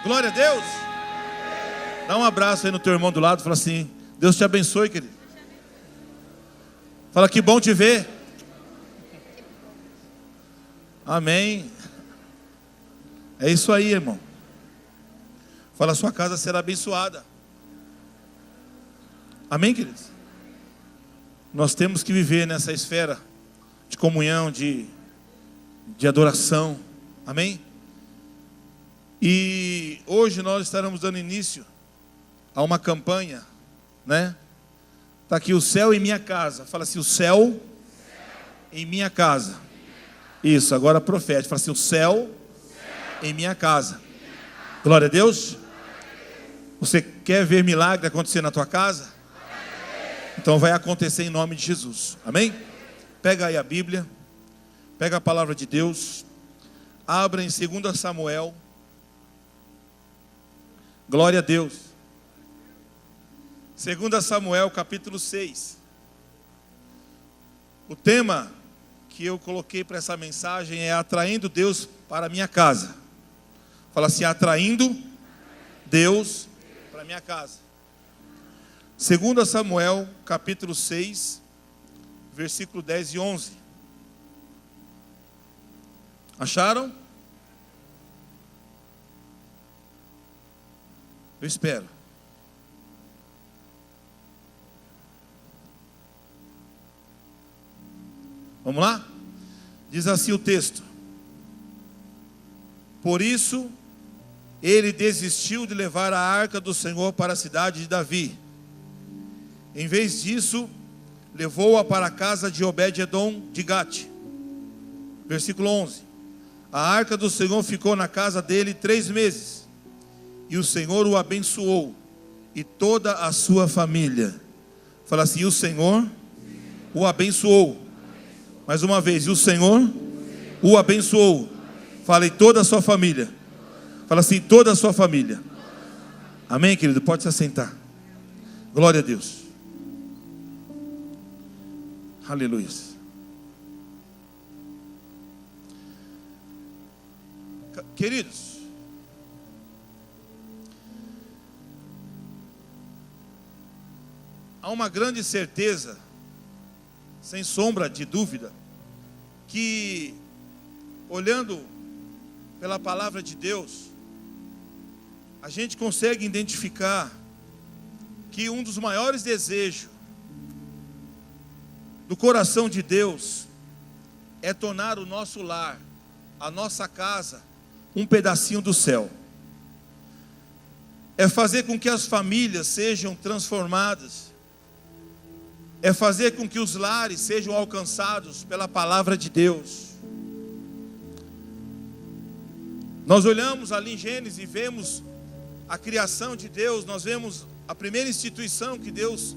Glória a Deus. Dá um abraço aí no teu irmão do lado. Fala assim: Deus te abençoe, querido. Fala: que bom te ver. Amém. É isso aí, irmão. Fala: sua casa será abençoada. Amém, queridos? Nós temos que viver nessa esfera de comunhão, de adoração. Amém? E hoje nós estaremos dando início a uma campanha, né? Está aqui: o céu em minha casa. Fala assim: o céu em minha casa. Isso, agora profético. Fala assim: o céu em minha casa. Glória a Deus. Você quer ver milagre acontecer na tua casa? Então vai acontecer em nome de Jesus. Amém? Pega aí a Bíblia. Pega a palavra de Deus. Abra em 2 Samuel. Glória a Deus. 2 Samuel capítulo 6. O tema que eu coloquei para essa mensagem é: atraindo Deus para a minha casa. Fala assim: atraindo Deus para a minha casa. 2 Samuel capítulo 6, versículo 10 e 11. Acharam? Eu espero. Vamos lá? Diz assim o texto: por isso ele desistiu de levar a arca do Senhor para a cidade de Davi. Em vez disso, levou-a para a casa de Obed-edom de Gate. Versículo 11. A arca do Senhor ficou na casa dele 3 meses. E o Senhor o abençoou, e toda a sua família. Fala assim: o Senhor o abençoou. Mais uma vez: e o Senhor o abençoou. Fala: e toda a sua família. Fala assim: toda a sua família. Amém, querido? Pode se assentar. Glória a Deus. Aleluia. Queridos, há uma grande certeza, sem sombra de dúvida, que olhando pela palavra de Deus, a gente consegue identificar que um dos maiores desejos do coração de Deus é tornar o nosso lar, a nossa casa, um pedacinho do céu. É fazer com que as famílias sejam transformadas. É fazer com que os lares sejam alcançados pela palavra de Deus. Nós olhamos ali em Gênesis e vemos a criação de Deus. Nós vemos a primeira instituição que Deus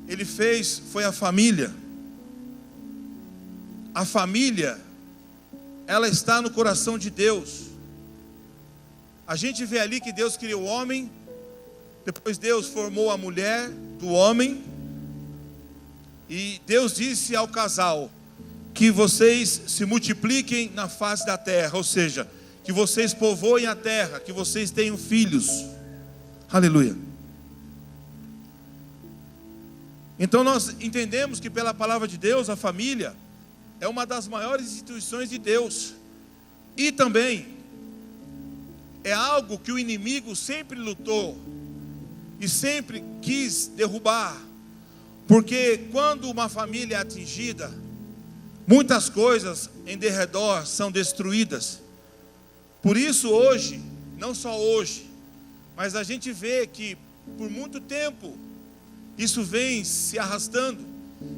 ele fez foi a família. A família, ela está no coração de Deus. A gente vê ali que Deus criou o homem, depois Deus formou a mulher do homem, e Deus disse ao casal que vocês se multipliquem na face da terra, ou seja, que vocês povoem a terra, que vocês tenham filhos. Aleluia. Então nós entendemos que pela palavra de Deus, a família é uma das maiores instituições de Deus. E também é algo que o inimigo sempre lutou e sempre quis derrubar. Porque quando uma família é atingida, muitas coisas em derredor são destruídas. Por isso hoje, não só hoje, mas a gente vê que por muito tempo isso vem se arrastando.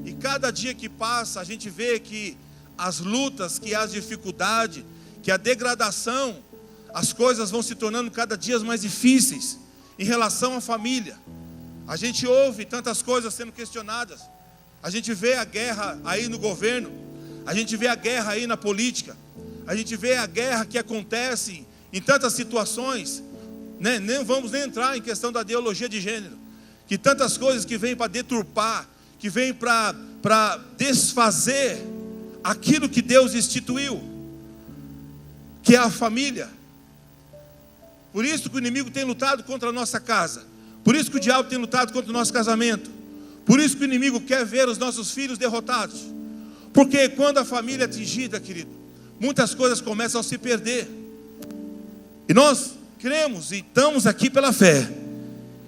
E cada dia que passa, a gente vê que as lutas, que as dificuldades, que a degradação, as coisas vão se tornando cada dia mais difíceis em relação à família. A gente ouve tantas coisas sendo questionadas. A gente vê a guerra aí no governo. A gente vê a guerra aí na política. A gente vê a guerra que acontece em tantas situações, né? Nem vamos nem entrar em questão da ideologia de gênero. Que tantas coisas que vêm para deturpar, que vêm para desfazer aquilo que Deus instituiu, que é a família. Por isso que o inimigo tem lutado contra a nossa casa. Por isso que o diabo tem lutado contra o nosso casamento. Por isso que o inimigo quer ver os nossos filhos derrotados. Porque quando a família é atingida, querido, muitas coisas começam a se perder. E nós cremos e estamos aqui pela fé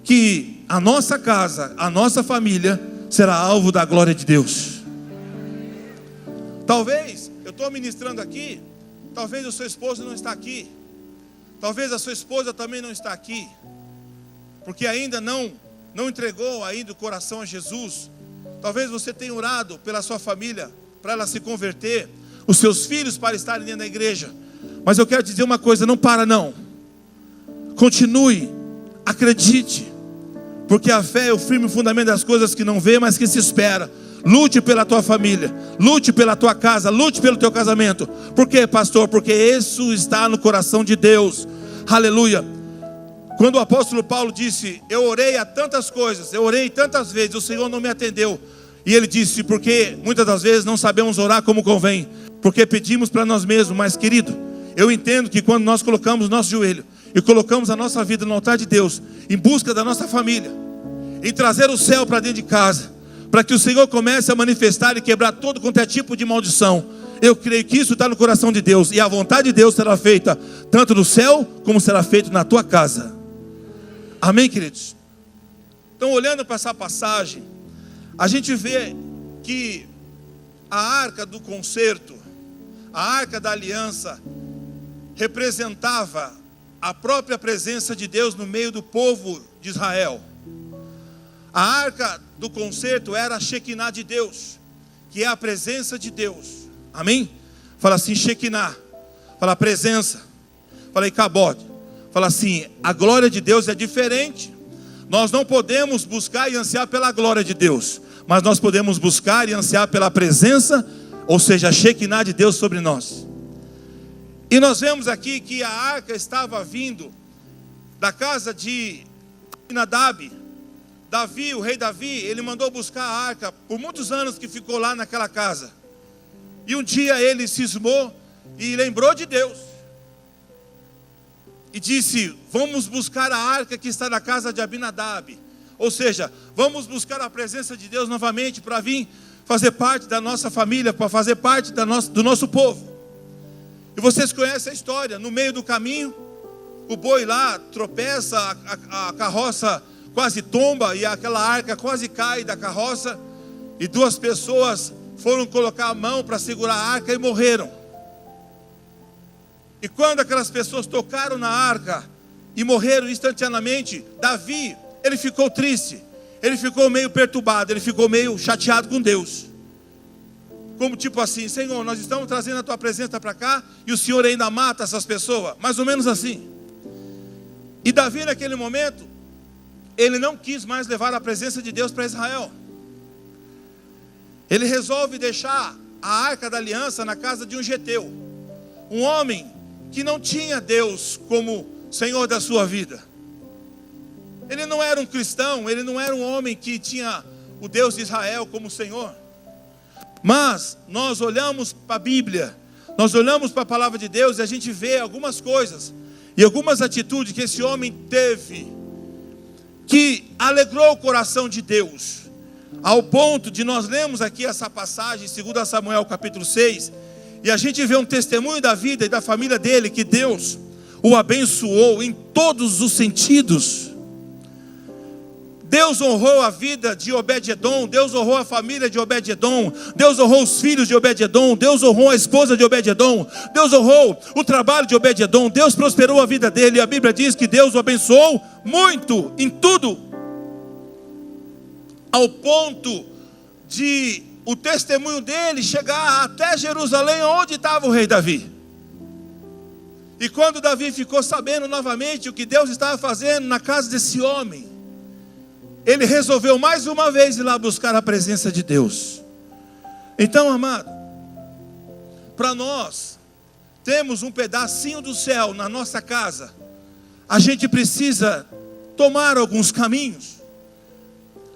que a nossa casa, a nossa família será alvo da glória de Deus. Talvez, eu estou ministrando aqui, talvez o seu esposo não está aqui. Talvez a sua esposa também não está aqui. Porque ainda não entregou ainda o coração a Jesus. Talvez você tenha orado pela sua família, para ela se converter, os seus filhos para estarem dentro da igreja. Mas eu quero dizer uma coisa, não para não. Continue, acredite. Porque a fé é o firme fundamento das coisas que não vê, mas que se espera. Lute pela tua família, lute pela tua casa, lute pelo teu casamento. Por quê, pastor? Porque isso está no coração de Deus. Aleluia. Quando o apóstolo Paulo disse: eu orei a tantas coisas, eu orei tantas vezes, o Senhor não me atendeu. E ele disse: porque muitas das vezes não sabemos orar como convém, porque pedimos para nós mesmos. Mas querido, eu entendo que quando nós colocamos o nosso joelho e colocamos a nossa vida no altar de Deus, em busca da nossa família, em trazer o céu para dentro de casa, para que o Senhor comece a manifestar e quebrar todo quanto é tipo de maldição, eu creio que isso está no coração de Deus. E a vontade de Deus será feita tanto no céu, como será feito na tua casa. Amém, queridos? Então, olhando para essa passagem, a gente vê que a arca do concerto, a arca da aliança, representava a própria presença de Deus no meio do povo de Israel. A arca do concerto era a Shekinah de Deus, que é a presença de Deus. Amém? Fala assim, Shekinah. Fala presença. Fala Ikabod. Fala assim, a glória de Deus é diferente. Nós não podemos buscar e ansiar pela glória de Deus, mas nós podemos buscar e ansiar pela presença, ou seja, a Shekinah de Deus sobre nós. E nós vemos aqui que a arca estava vindo da casa de Abinadab. Davi, o rei Davi, ele mandou buscar a arca por muitos anos que ficou lá naquela casa. E um dia ele cismou e lembrou de Deus. E disse, vamos buscar a arca que está na casa de Abinadab. Ou seja, vamos buscar a presença de Deus novamente para vir fazer parte da nossa família, para fazer parte do nosso povo. E vocês conhecem a história, no meio do caminho, o boi lá tropeça, a carroça quase tomba e aquela arca quase cai da carroça. E 2 pessoas foram colocar a mão para segurar a arca e morreram. E quando aquelas pessoas tocaram na arca e morreram instantaneamente, Davi, ele ficou triste, ele ficou meio perturbado, ele ficou meio chateado com Deus. Como tipo assim, Senhor, nós estamos trazendo a tua presença para cá e o Senhor ainda mata essas pessoas, mais ou menos assim. E Davi naquele momento, ele não quis mais levar a presença de Deus para Israel. Ele resolve deixar a arca da aliança na casa de um geteu, um homem que não tinha Deus como Senhor da sua vida. Ele não era um cristão, ele não era um homem que tinha o Deus de Israel como Senhor. Mas nós olhamos para a Bíblia, nós olhamos para a palavra de Deus e a gente vê algumas coisas e algumas atitudes que esse homem teve, que alegrou o coração de Deus, ao ponto de nós lermos aqui essa passagem, 2 Samuel capítulo 6, e a gente vê um testemunho da vida e da família dele, que Deus o abençoou em todos os sentidos. Deus honrou a vida de Obed-edom, Deus honrou a família de Obed-edom, Deus honrou os filhos de Obed-edom, Deus honrou a esposa de Obed-edom, Deus honrou o trabalho de Obed-edom, Deus prosperou a vida dele, e a Bíblia diz que Deus o abençoou muito, em tudo, ao ponto de o testemunho dele chegar até Jerusalém, onde estava o rei Davi. E quando Davi ficou sabendo novamente o que Deus estava fazendo na casa desse homem, ele resolveu mais uma vez ir lá buscar a presença de Deus. Então, amado, para nós temos um pedacinho do céu na nossa casa, a gente precisa tomar alguns caminhos,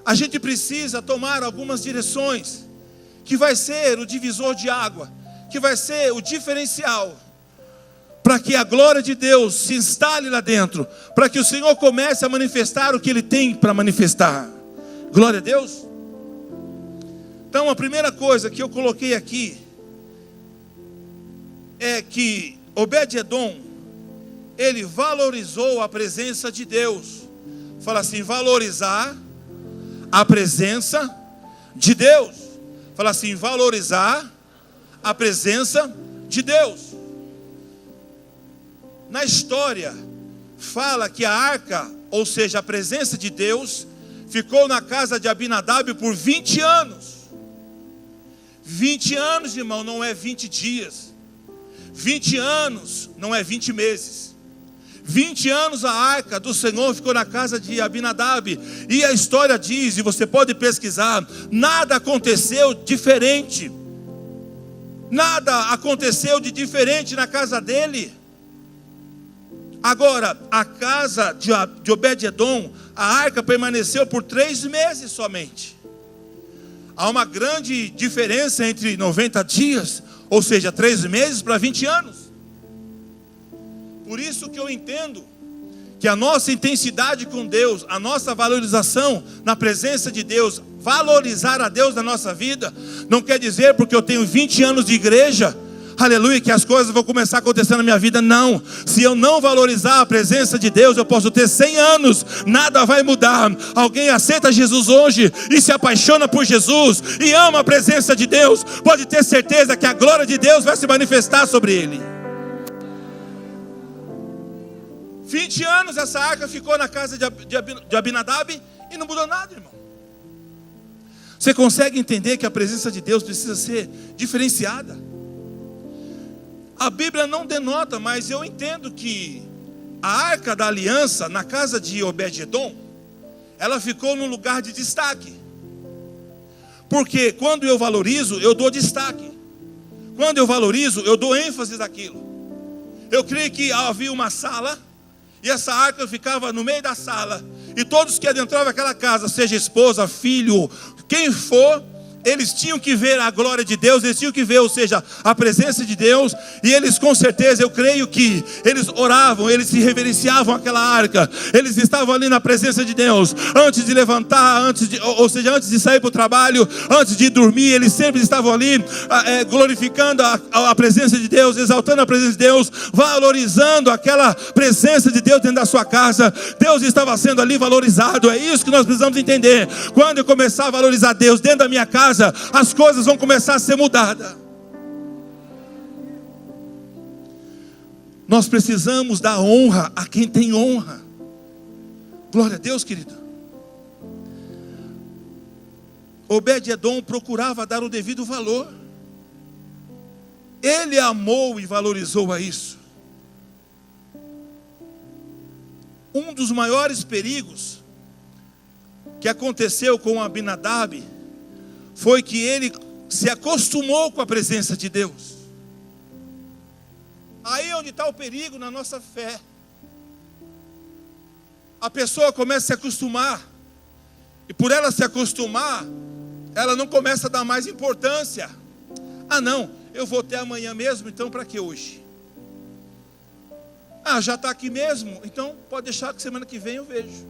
a gente precisa tomar algumas direções, que vai ser o divisor de água, que vai ser o diferencial, para que a glória de Deus se instale lá dentro, para que o Senhor comece a manifestar o que Ele tem para manifestar. Glória a Deus. Então a primeira coisa que eu coloquei aqui é que Obed-Edom, ele valorizou a presença de Deus. Fala assim, valorizar a presença de Deus. Fala assim, valorizar a presença de Deus. Na história, fala que a arca, ou seja, a presença de Deus, ficou na casa de Abinadab por 20 anos. 20 anos, irmão, não é 20 dias. 20 anos não é 20 meses. 20 anos a arca do Senhor ficou na casa de Abinadab. E a história diz, e você pode pesquisar, nada aconteceu diferente. Nada aconteceu de diferente na casa dele. Agora, a casa de Obed-Edom, a arca permaneceu por 3 meses somente. Há uma grande diferença entre 90 dias, ou seja, 3 meses para 20 anos. Por isso que eu entendo que a nossa intensidade com Deus, a nossa valorização na presença de Deus, valorizar a Deus na nossa vida, não quer dizer porque eu tenho 20 anos de igreja, aleluia, que as coisas vão começar a acontecer na minha vida. Não, se eu não valorizar a presença de Deus, eu posso ter 100 anos, nada vai mudar. Alguém aceita Jesus hoje e se apaixona por Jesus e ama a presença de Deus, pode ter certeza que a glória de Deus vai se manifestar sobre ele. 20 anos essa arca ficou na casa de Abinadab e não mudou nada, irmão. Você consegue entender que a presença de Deus precisa ser diferenciada? A Bíblia não denota, mas eu entendo que a arca da aliança na casa de Obed-Edom, ela ficou num lugar de destaque. Porque quando eu valorizo, eu dou destaque. Quando eu valorizo, eu dou ênfase naquilo. Eu creio que havia uma sala, e essa arca ficava no meio da sala, e todos que adentravam aquela casa, seja esposa, filho, quem for, eles tinham que ver a glória de Deus, eles tinham que ver, ou seja, a presença de Deus. E eles com certeza, eu creio que eles oravam, eles se reverenciavam aquela arca. Eles estavam ali na presença de Deus, antes de levantar, antes de sair para o trabalho, antes de dormir, eles sempre estavam ali glorificando a presença de Deus, exaltando a presença de Deus, valorizando aquela presença de Deus dentro da sua casa. Deus estava sendo ali valorizado. É isso que nós precisamos entender. Quando eu começar a valorizar Deus dentro da minha casa, as coisas vão começar a ser mudadas. Nós precisamos dar honra a quem tem honra. Glória a Deus, querido. Obed-Edom procurava dar o devido valor. Ele amou e valorizou a isso. Um dos maiores perigos que aconteceu com Abinadab foi que ele se acostumou com a presença de Deus. Aí é onde está o perigo na nossa fé. A pessoa começa a se acostumar, e por ela se acostumar, ela não começa a dar mais importância. Ah não, eu vou ter amanhã mesmo, então para que hoje? Ah, já está aqui mesmo, então pode deixar que semana que vem eu vejo.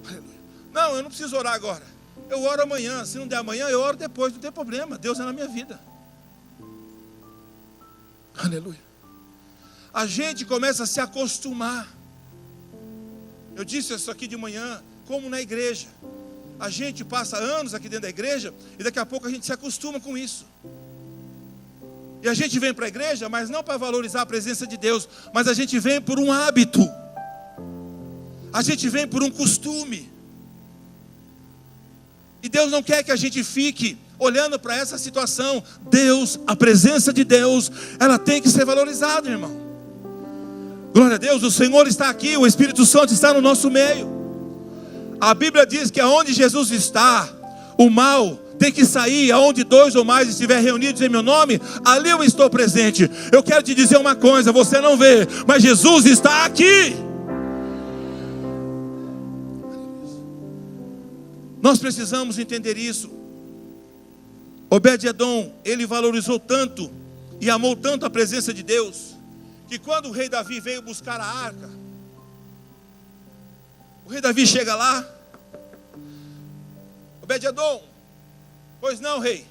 Aleluia. Não, eu não preciso orar agora. Eu oro amanhã, se não der amanhã, eu oro depois, não tem problema, Deus é na minha vida. Aleluia. A gente começa a se acostumar. Eu disse isso aqui de manhã, como na igreja. A gente passa anos aqui dentro da igreja, e daqui a pouco a gente se acostuma com isso. E a gente vem para a igreja, mas não para valorizar a presença de Deus, mas a gente vem por um hábito. A gente vem por um costume. E Deus não quer que a gente fique olhando para essa situação. Deus, a presença de Deus, ela tem que ser valorizada, irmão. Glória a Deus, o Senhor está aqui, o Espírito Santo está no nosso meio. A Bíblia diz que aonde Jesus está, o mal tem que sair. Aonde 2 ou mais estiver reunidos em meu nome, ali eu estou presente. Eu quero te dizer uma coisa, você não vê, mas Jesus está aqui. Nós precisamos entender isso. Obed-Edom, ele valorizou tanto e amou tanto a presença de Deus, que quando o rei Davi veio buscar a arca, o rei Davi chega lá, Obed-edom, pois não, rei,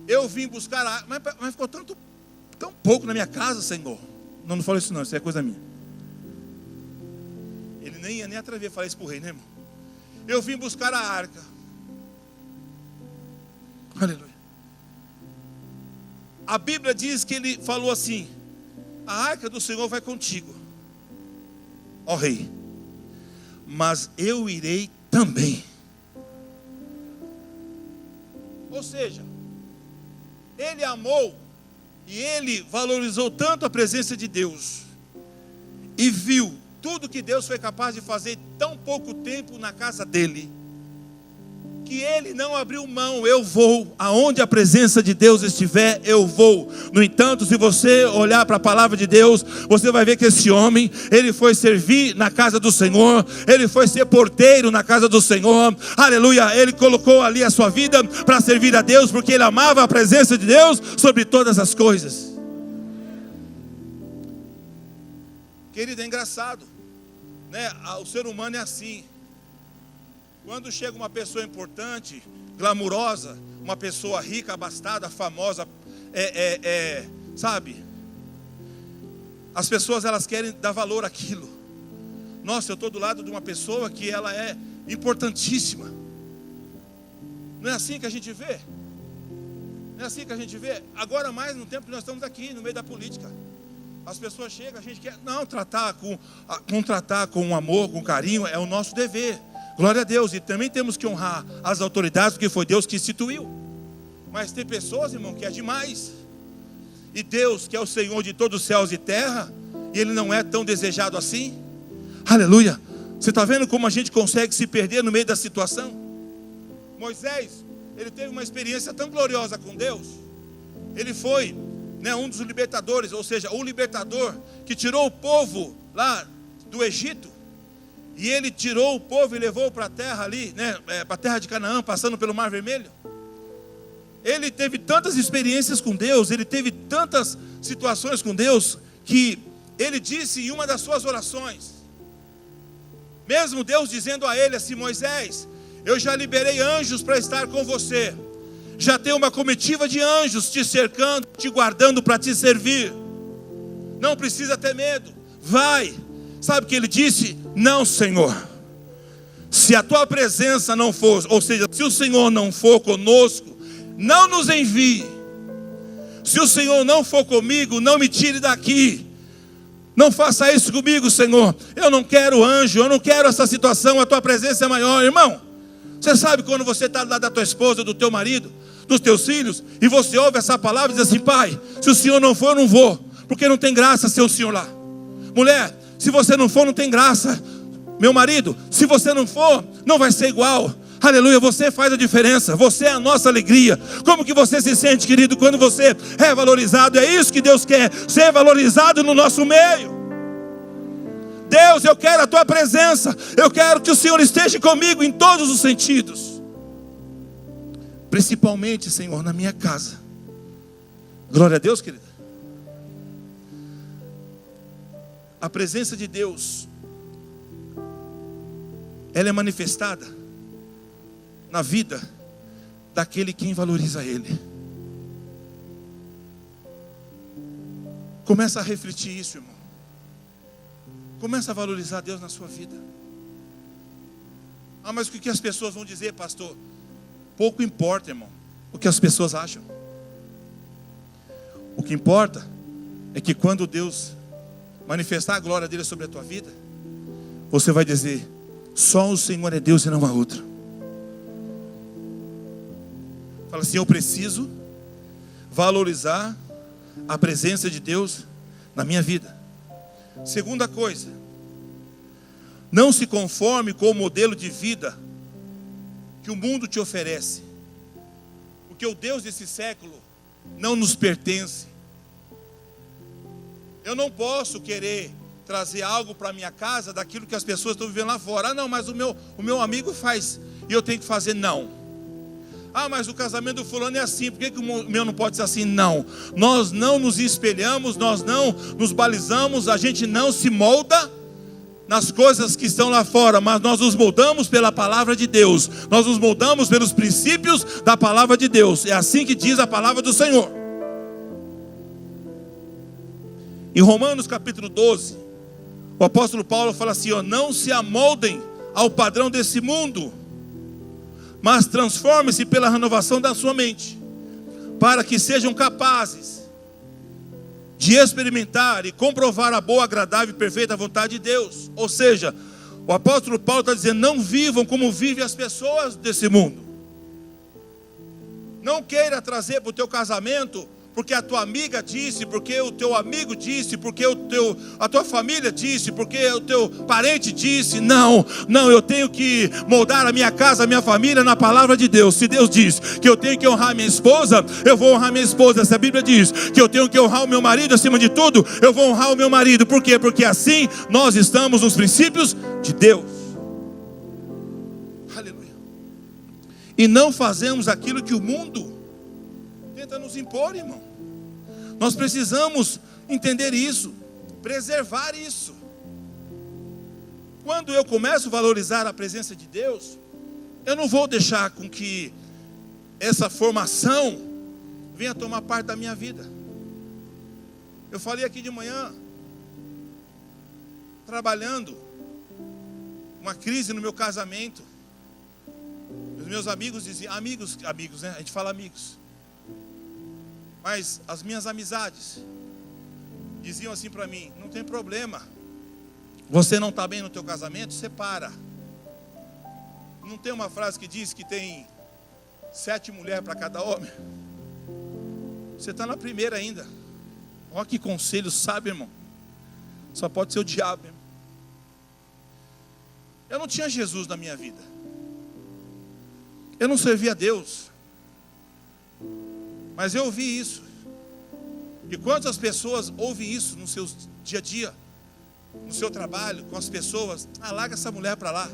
eu vim buscar a arca, mas ficou tão pouco na minha casa, Senhor. Não falo isso não, isso é coisa minha. Ele nem ia nem atrever a falar isso para o rei, né, irmão? Eu vim buscar a arca. Aleluia. A Bíblia diz que ele falou assim: a arca do Senhor vai contigo, ó rei, mas eu irei também. Ou seja, ele amou e ele valorizou tanto a presença de Deus e viu tudo que Deus foi capaz de fazer em tão pouco tempo na casa dele, que ele não abriu mão. Eu vou, aonde a presença de Deus estiver, eu vou. No entanto, se você olhar para a palavra de Deus, você vai ver que esse homem, ele foi servir na casa do Senhor, ele foi ser porteiro na casa do Senhor, aleluia, ele colocou ali a sua vida para servir a Deus, porque ele amava a presença de Deus sobre todas as coisas. Querido, é engraçado, né? O ser humano é assim. Quando chega uma pessoa importante, glamurosa, uma pessoa rica, abastada, famosa, sabe? As pessoas, elas querem dar valor àquilo. Nossa, eu estou do lado de uma pessoa que ela é importantíssima. Não é assim que a gente vê? Não é assim que a gente vê? Agora mais no tempo que nós estamos aqui, no meio da política. As pessoas chegam, a gente quer, não, tratar com amor, com carinho, é o nosso dever. Glória a Deus, e também temos que honrar as autoridades, porque foi Deus que instituiu. Mas tem pessoas, irmão, que é demais. E Deus, que é o Senhor de todos os céus e terra, e Ele não é tão desejado assim. Aleluia. Você está vendo como a gente consegue se perder no meio da situação? Moisés, ele teve uma experiência tão gloriosa com Deus. Ele foi, né, um dos libertadores, ou seja, o libertador que tirou o povo lá do Egito. E ele tirou o povo e levou para a terra ali, né, para a terra de Canaã, passando pelo Mar Vermelho. Ele teve tantas experiências com Deus, ele teve tantas situações com Deus, que ele disse em uma das suas orações, mesmo Deus dizendo a ele assim: Moisés, eu já liberei anjos para estar com você, já tem uma comitiva de anjos te cercando, te guardando para te servir, não precisa ter medo, vai. Sabe o que ele disse? Não, Senhor, se a tua presença não for, ou seja, se o Senhor não for conosco, não nos envie. Se o Senhor não for comigo, não me tire daqui. Não faça isso comigo, Senhor. Eu não quero anjo, eu não quero essa situação, a tua presença é maior. Irmão, você sabe quando você está lá da tua esposa, do teu marido, dos teus filhos, e você ouve essa palavra e diz assim: pai, se o Senhor não for, eu não vou, porque não tem graça ser o Senhor lá. Mulher, se você não for, não tem graça. Meu marido, se você não for, não vai ser igual. Aleluia, você faz a diferença, você é a nossa alegria. Como que você se sente, querido, quando você é valorizado? É isso que Deus quer, ser valorizado no nosso meio. Deus, eu quero a tua presença, eu quero que o Senhor esteja comigo em todos os sentidos, principalmente, Senhor, na minha casa. Glória a Deus, querida. A presença de Deus, ela é manifestada na vida daquele quem valoriza Ele. Começa a refletir isso, irmão. Começa a valorizar Deus na sua vida. Ah, mas o que as pessoas vão dizer, pastor? Pouco importa, irmão, o que as pessoas acham. O que importa é que quando Deus manifestar a glória dele sobre a tua vida, você vai dizer: só o Senhor é Deus e não há outro. Fala assim: eu preciso valorizar a presença de Deus na minha vida. Segunda coisa, não se conforme com o modelo de vida que o mundo te oferece, porque o Deus desse século não nos pertence. Eu não posso querer trazer algo para minha casa daquilo que as pessoas estão vivendo lá fora. Ah, não, mas o meu amigo faz e eu tenho que fazer. Não. Ah, mas o casamento do fulano é assim, por que o meu não pode ser assim? Não, nós não nos espelhamos, nós não nos balizamos, a gente não se molda nas coisas que estão lá fora, mas nós nos moldamos pela palavra de Deus, nós nos moldamos pelos princípios da palavra de Deus. É assim que diz a palavra do Senhor. Em Romanos capítulo 12, o apóstolo Paulo fala assim, ó, não se amoldem ao padrão desse mundo, mas transformem-se pela renovação da sua mente, para que sejam capazes de experimentar e comprovar a boa, agradável e perfeita vontade de Deus. Ou seja, o apóstolo Paulo está dizendo, não vivam como vivem as pessoas desse mundo. Não queira trazer para o teu casamento porque a tua amiga disse, porque o teu amigo disse, porque a tua família disse, porque o teu parente disse. Não, eu tenho que moldar a minha casa, a minha família na palavra de Deus. Se Deus diz que eu tenho que honrar minha esposa, eu vou honrar minha esposa. Se a Bíblia diz que eu tenho que honrar o meu marido acima de tudo, eu vou honrar o meu marido. Por quê? Porque assim nós estamos nos princípios de Deus. Aleluia. E não fazemos aquilo que o mundo tenta nos impor, irmão. Nós precisamos entender isso, preservar isso. Quando eu começo a valorizar a presença de Deus, eu não vou deixar com que essa formação venha tomar parte da minha vida. Eu falei aqui de manhã, trabalhando, uma crise no meu casamento. Os meus amigos diziam, amigos, né? A gente fala amigos. Mas as minhas amizades diziam assim para mim, não tem problema, você não está bem no teu casamento, separa. Não tem uma frase que diz que tem 7 mulheres para cada homem? Você está na primeira ainda. Olha que conselho sábio, irmão. Só pode ser o diabo, irmão. Eu não tinha Jesus na minha vida. Eu não servia a Deus. Mas eu ouvi isso. E quantas pessoas ouvem isso no seu dia a dia, no seu trabalho, com as pessoas? Ah, larga essa mulher para lá,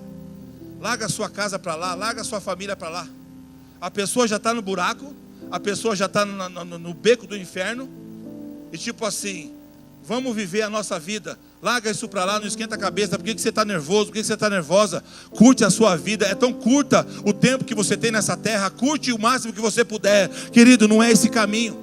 larga a sua casa para lá, larga a sua família para lá. A pessoa já está no buraco, a pessoa já está no beco do inferno. E tipo assim, vamos viver a nossa vida. Larga isso para lá, não esquenta a cabeça. Por que você está nervoso? Por que você está nervosa? Curte a sua vida. É tão curta o tempo que você tem nessa terra. Curte o máximo que você puder. Querido, não é esse caminho.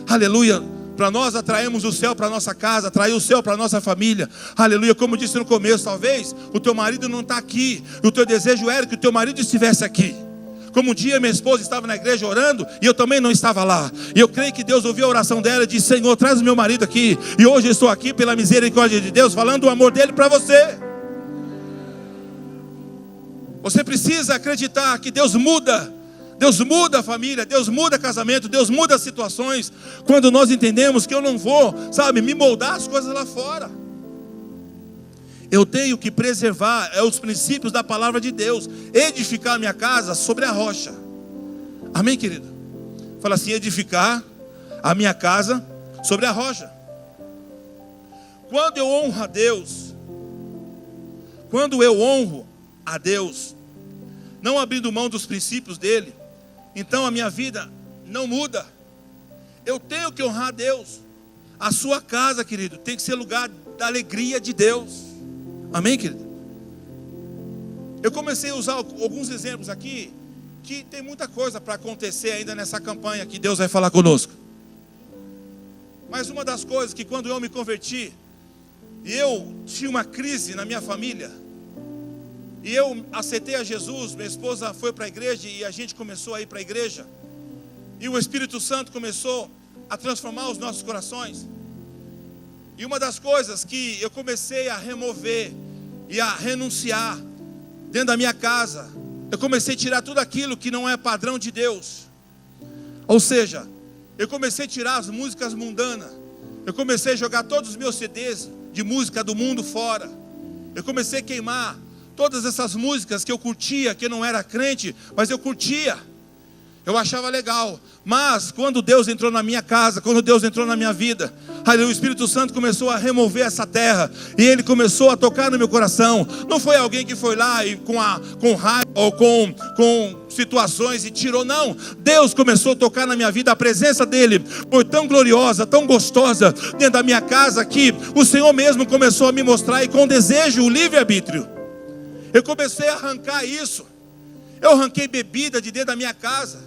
Aleluia. Para nós atrairmos o céu para a nossa casa, atrair o céu para a nossa família. Aleluia. Como eu disse no começo, talvez o teu marido não está aqui. O teu desejo era que o teu marido estivesse aqui. Como um dia minha esposa estava na igreja orando e eu também não estava lá. E eu creio que Deus ouviu a oração dela e disse, Senhor, traz o meu marido aqui. E hoje eu estou aqui pela misericórdia de Deus, falando do amor dele para você. Você precisa acreditar que Deus muda. Deus muda a família, Deus muda casamento, Deus muda as situações. Quando nós entendemos que eu não vou, me moldar as coisas lá fora. Eu tenho que preservar os princípios da palavra de Deus. Edificar a minha casa sobre a rocha. Amém, querido? Fala assim, edificar a minha casa sobre a rocha. Quando eu honro a Deus, quando eu honro a Deus, não abrindo mão dos princípios dele, então a minha vida não muda. Eu tenho que honrar a Deus. A sua casa, querido, tem que ser lugar da alegria de Deus. Amém, querido? Eu comecei a usar alguns exemplos aqui, que tem muita coisa para acontecer ainda nessa campanha que Deus vai falar conosco. Mas uma das coisas que quando eu me converti, e eu tinha uma crise na minha família, e eu aceitei a Jesus, minha esposa foi para a igreja e a gente começou a ir para a igreja, e o Espírito Santo começou a transformar os nossos corações. E uma das coisas que eu comecei a remover e a renunciar dentro da minha casa, eu comecei a tirar tudo aquilo que não é padrão de Deus. Ou seja, eu comecei a tirar as músicas mundanas. Eu comecei a jogar todos os meus CDs de música do mundo fora. Eu comecei a queimar todas essas músicas que eu curtia, que eu não era crente, mas eu curtia. Eu achava legal. Mas quando Deus entrou na minha casa, quando Deus entrou na minha vida, o Espírito Santo começou a remover essa terra. E Ele começou a tocar no meu coração. Não foi alguém que foi lá e com raiva ou com situações e tirou, não. Deus começou a tocar na minha vida, a presença dele foi tão gloriosa, tão gostosa dentro da minha casa, que o Senhor mesmo começou a me mostrar, e com desejo, o livre-arbítrio. Eu comecei a arrancar isso. Eu arranquei bebida de dentro da minha casa.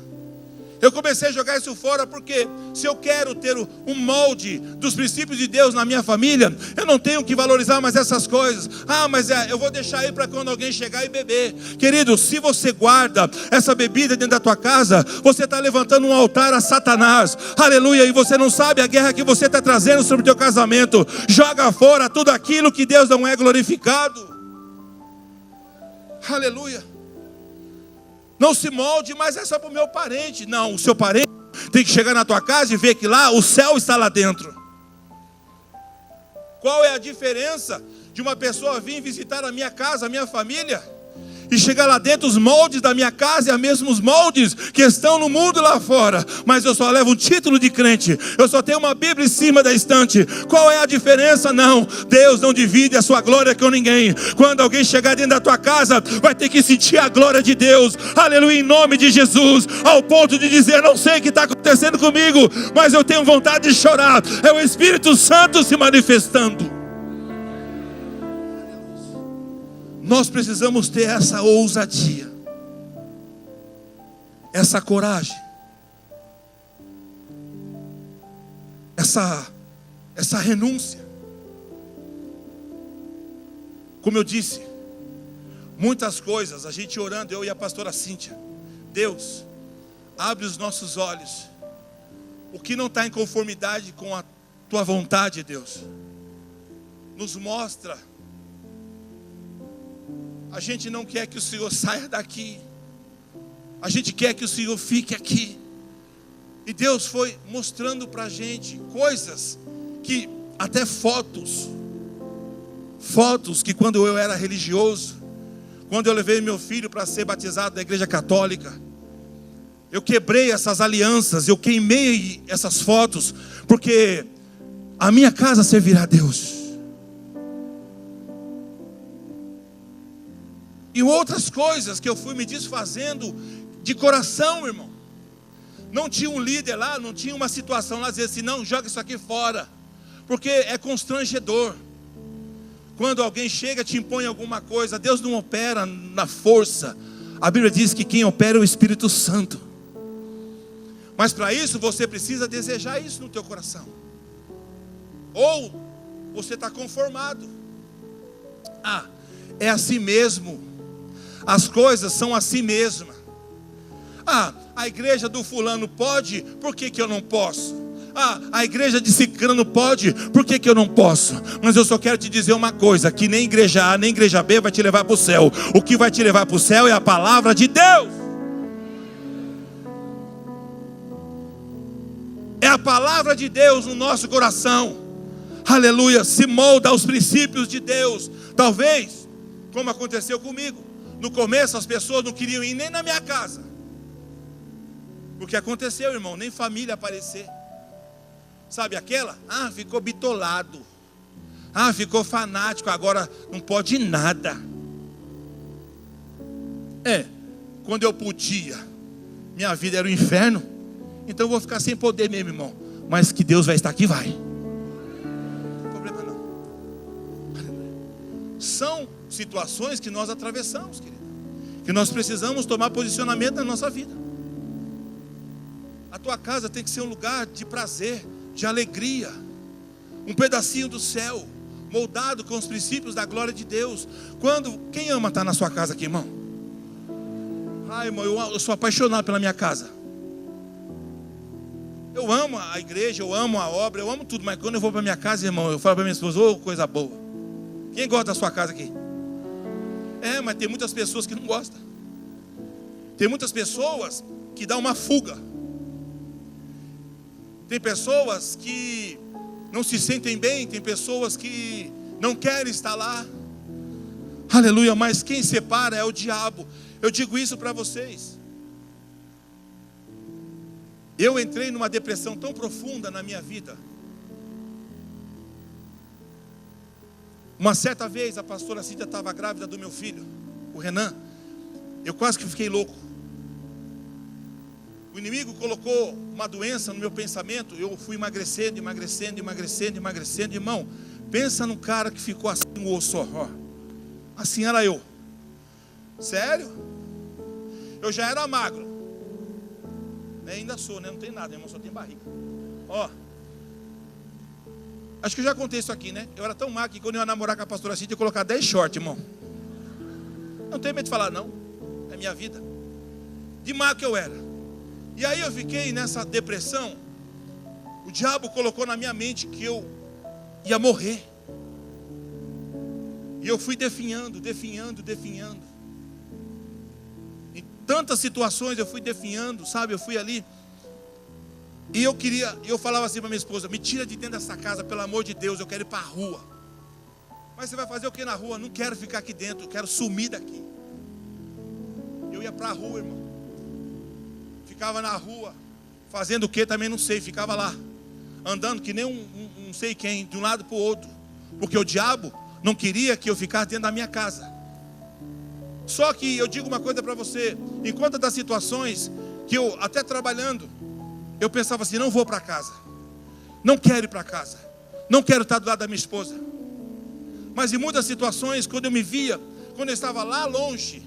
Eu comecei a jogar isso fora, porque se eu quero ter um molde dos princípios de Deus na minha família, eu não tenho que valorizar mais essas coisas. Mas eu vou deixar aí para quando alguém chegar e beber. Querido, se você guarda essa bebida dentro da tua casa, você está levantando um altar a Satanás, aleluia, e você não sabe a guerra que você está trazendo sobre o teu casamento. Joga fora tudo aquilo que Deus não é glorificado, aleluia. Não se molde, mas é só para o meu parente. Não, o seu parente tem que chegar na tua casa e ver que lá o céu está lá dentro. Qual é a diferença de uma pessoa vir visitar a minha casa, a minha família, e chegar lá dentro, os moldes da minha casa e os mesmos moldes que estão no mundo lá fora, mas eu só levo um título de crente, eu só tenho uma Bíblia em cima da estante? Qual é a diferença? Não, Deus não divide a sua glória com ninguém. Quando alguém chegar dentro da tua casa, vai ter que sentir a glória de Deus, aleluia, em nome de Jesus, ao ponto de dizer: não sei o que está acontecendo comigo, mas eu tenho vontade de chorar. É o Espírito Santo se manifestando. Nós precisamos ter essa ousadia, essa coragem, essa renúncia. Como eu disse, muitas coisas, a gente orando, eu e a pastora Cíntia, Deus, abre os nossos olhos, o que não está em conformidade com a tua vontade, Deus, nos mostra. A gente não quer que o Senhor saia daqui, a gente quer que o Senhor fique aqui. E Deus foi mostrando para a gente coisas que, até fotos que quando eu era religioso, quando eu levei meu filho para ser batizado na igreja católica, eu quebrei essas alianças, eu queimei essas fotos, porque a minha casa servirá a Deus. E outras coisas que eu fui me desfazendo de coração, irmão. Não tinha um líder lá, não tinha uma situação lá dizer assim: não, joga isso aqui fora, porque é constrangedor. Quando alguém chega e te impõe alguma coisa, Deus não opera na força. A Bíblia diz que quem opera é o Espírito Santo. Mas para isso você precisa desejar isso no teu coração. Ou você está conformado. É assim mesmo. As coisas são assim mesmo. A igreja do fulano pode, por que eu não posso? A igreja de ciclano pode, por que eu não posso? Mas eu só quero te dizer uma coisa: que nem igreja A, nem igreja B vai te levar para o céu. O que vai te levar para o céu é a palavra de Deus. É a palavra de Deus no nosso coração, aleluia, se molda aos princípios de Deus. Talvez, como aconteceu comigo, no começo as pessoas não queriam ir nem na minha casa, porque aconteceu, irmão, nem família aparecer. Sabe aquela? Ficou bitolado, ficou fanático, agora não pode nada. Quando eu podia, minha vida era o inferno, então eu vou ficar sem poder mesmo, irmão. Mas que Deus vai estar aqui, vai. Não tem problema não. São situações que nós atravessamos, querido, que nós precisamos tomar posicionamento na nossa vida. A tua casa tem que ser um lugar de prazer, de alegria, um pedacinho do céu, moldado com os princípios da glória de Deus. Quem ama estar na sua casa aqui, irmão? Irmão, eu sou apaixonado pela minha casa. Eu amo a igreja, eu amo a obra, eu amo tudo, mas quando eu vou para minha casa, irmão, eu falo para minha esposa: coisa boa. Quem gosta da sua casa aqui? Mas tem muitas pessoas que não gostam. Tem muitas pessoas que dão uma fuga. Tem pessoas que não se sentem bem, tem pessoas que não querem estar lá. Aleluia, mas quem separa é o diabo. Eu digo isso para vocês. Eu entrei numa depressão tão profunda na minha vida. Uma certa vez a pastora Cíntia estava grávida do meu filho, o Renan. Eu quase que fiquei louco. O inimigo colocou uma doença no meu pensamento. Eu fui emagrecendo. Irmão, pensa num cara que ficou assim, o osso, ó. Assim era eu. Sério? Eu já era magro. Ainda sou, né? Não tem nada, irmão, só tem barriga. Ó. Acho que eu já contei isso aqui, né? Eu era tão magro que quando eu ia namorar com a pastora Cíntia, eu ia colocar 10 shorts, irmão. Não tenho medo de falar, não. É minha vida. De magro que eu era. E aí eu fiquei nessa depressão. O diabo colocou na minha mente que eu ia morrer. E eu fui definhando. Em tantas situações eu fui definhando, sabe? Eu fui ali. E eu falava assim para minha esposa: me tira de dentro dessa casa, pelo amor de Deus, eu quero ir para a rua. Mas você vai fazer o que na rua? Não quero ficar aqui dentro, eu quero sumir daqui. Eu ia para a rua, irmão. Ficava na rua, fazendo o que também não sei, ficava lá, andando que nem não sei quem, de um lado para o outro, porque o diabo não queria que eu ficasse dentro da minha casa. Só que eu digo uma coisa para você, enquanto das situações que eu, até trabalhando, eu pensava assim: não vou para casa, não quero ir para casa, não quero estar do lado da minha esposa. Mas em muitas situações, quando eu me via, quando eu estava lá longe,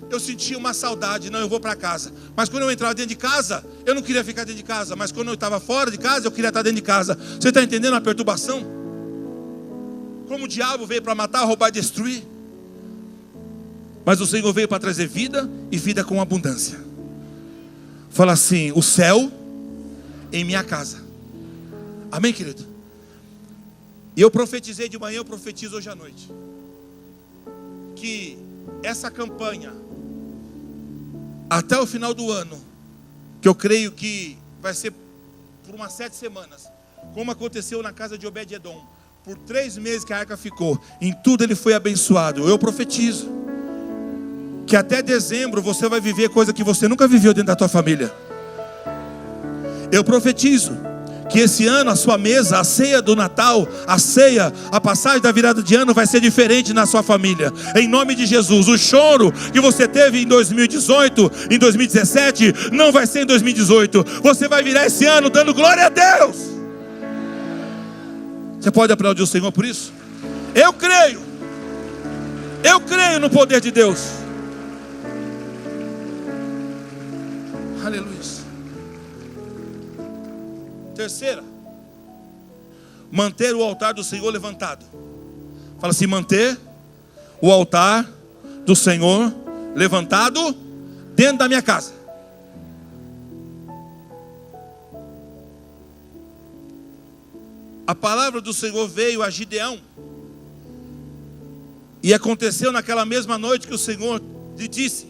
eu sentia uma saudade. Não, eu vou para casa. Mas quando eu entrava dentro de casa, eu não queria ficar dentro de casa. Mas quando eu estava fora de casa, eu queria estar dentro de casa. Você está entendendo a perturbação? Como o diabo veio para matar, roubar e destruir. Mas o Senhor veio para trazer vida, e vida com abundância. Fala assim: o céu em minha casa. Amém, querido? E eu profetizei de manhã, eu profetizo hoje à noite, que essa campanha, até o final do ano, que eu creio que vai ser por umas 7 semanas, como aconteceu na casa de Obed-Edom, por 3 meses que a arca ficou, em tudo ele foi abençoado. Eu profetizo que até dezembro você vai viver coisa que você nunca viveu dentro da tua família. Eu profetizo que esse ano a sua mesa, a ceia do Natal, a ceia, a passagem da virada de ano vai ser diferente na sua família. Em nome de Jesus, o choro que você teve em 2018, em 2017, não vai ser em 2018. Você vai virar esse ano dando glória a Deus. Você pode aplaudir o Senhor por isso? Eu creio no poder de Deus. Aleluia. Terceira, manter o altar do Senhor levantado. Fala assim: manter o altar do Senhor levantado dentro da minha casa. A palavra do Senhor veio a Gideão, e aconteceu naquela mesma noite que o Senhor lhe disse: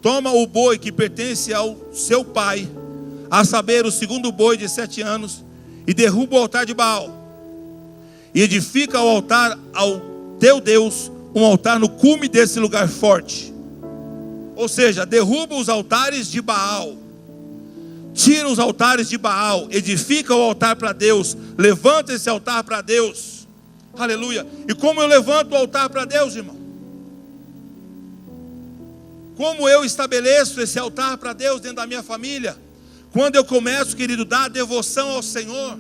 toma o boi que pertence ao seu pai, a saber, o segundo boi de 7 anos, e derruba o altar de Baal, e edifica o altar ao teu Deus, um altar no cume desse lugar forte. Ou seja, derruba os altares de Baal, tira os altares de Baal, edifica o altar para Deus, levanta esse altar para Deus. Aleluia. E como eu levanto o altar para Deus, irmão? Como eu estabeleço esse altar para Deus dentro da minha família? Quando eu começo, querido, dar devoção ao Senhor.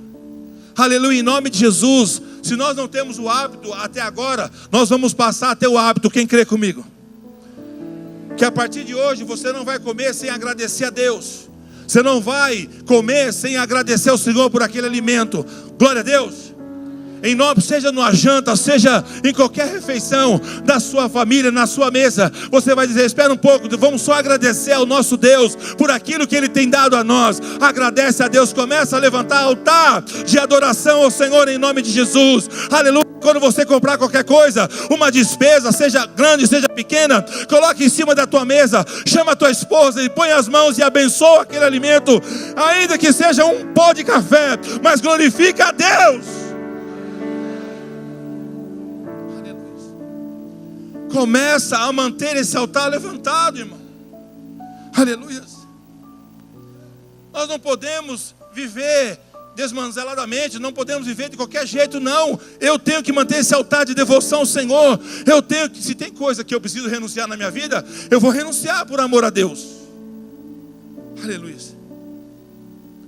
Aleluia, em nome de Jesus. Se nós não temos o hábito até agora, nós vamos passar a ter o hábito. Quem crê comigo? Que a partir de hoje você não vai comer sem agradecer a Deus. Você não vai comer sem agradecer ao Senhor por aquele alimento. Glória a Deus. Em nome, seja numa janta, seja em qualquer refeição da sua família, na sua mesa, você vai dizer: espera um pouco, vamos só agradecer ao nosso Deus por aquilo que Ele tem dado a nós. Agradece a Deus, começa a levantar altar de adoração ao Senhor em nome de Jesus. Aleluia. Quando você comprar qualquer coisa, uma despesa, seja grande, seja pequena, coloque em cima da tua mesa, chama a tua esposa e põe as mãos e abençoa aquele alimento, ainda que seja um pó de café, mas glorifica a Deus. Começa a manter esse altar levantado, irmão. Aleluia. Nós não podemos viver desmanzeladamente, não podemos viver de qualquer jeito, não. Eu tenho que manter esse altar de devoção ao Senhor. Eu tenho que, se tem coisa que eu preciso renunciar na minha vida, eu vou renunciar por amor a Deus. Aleluia.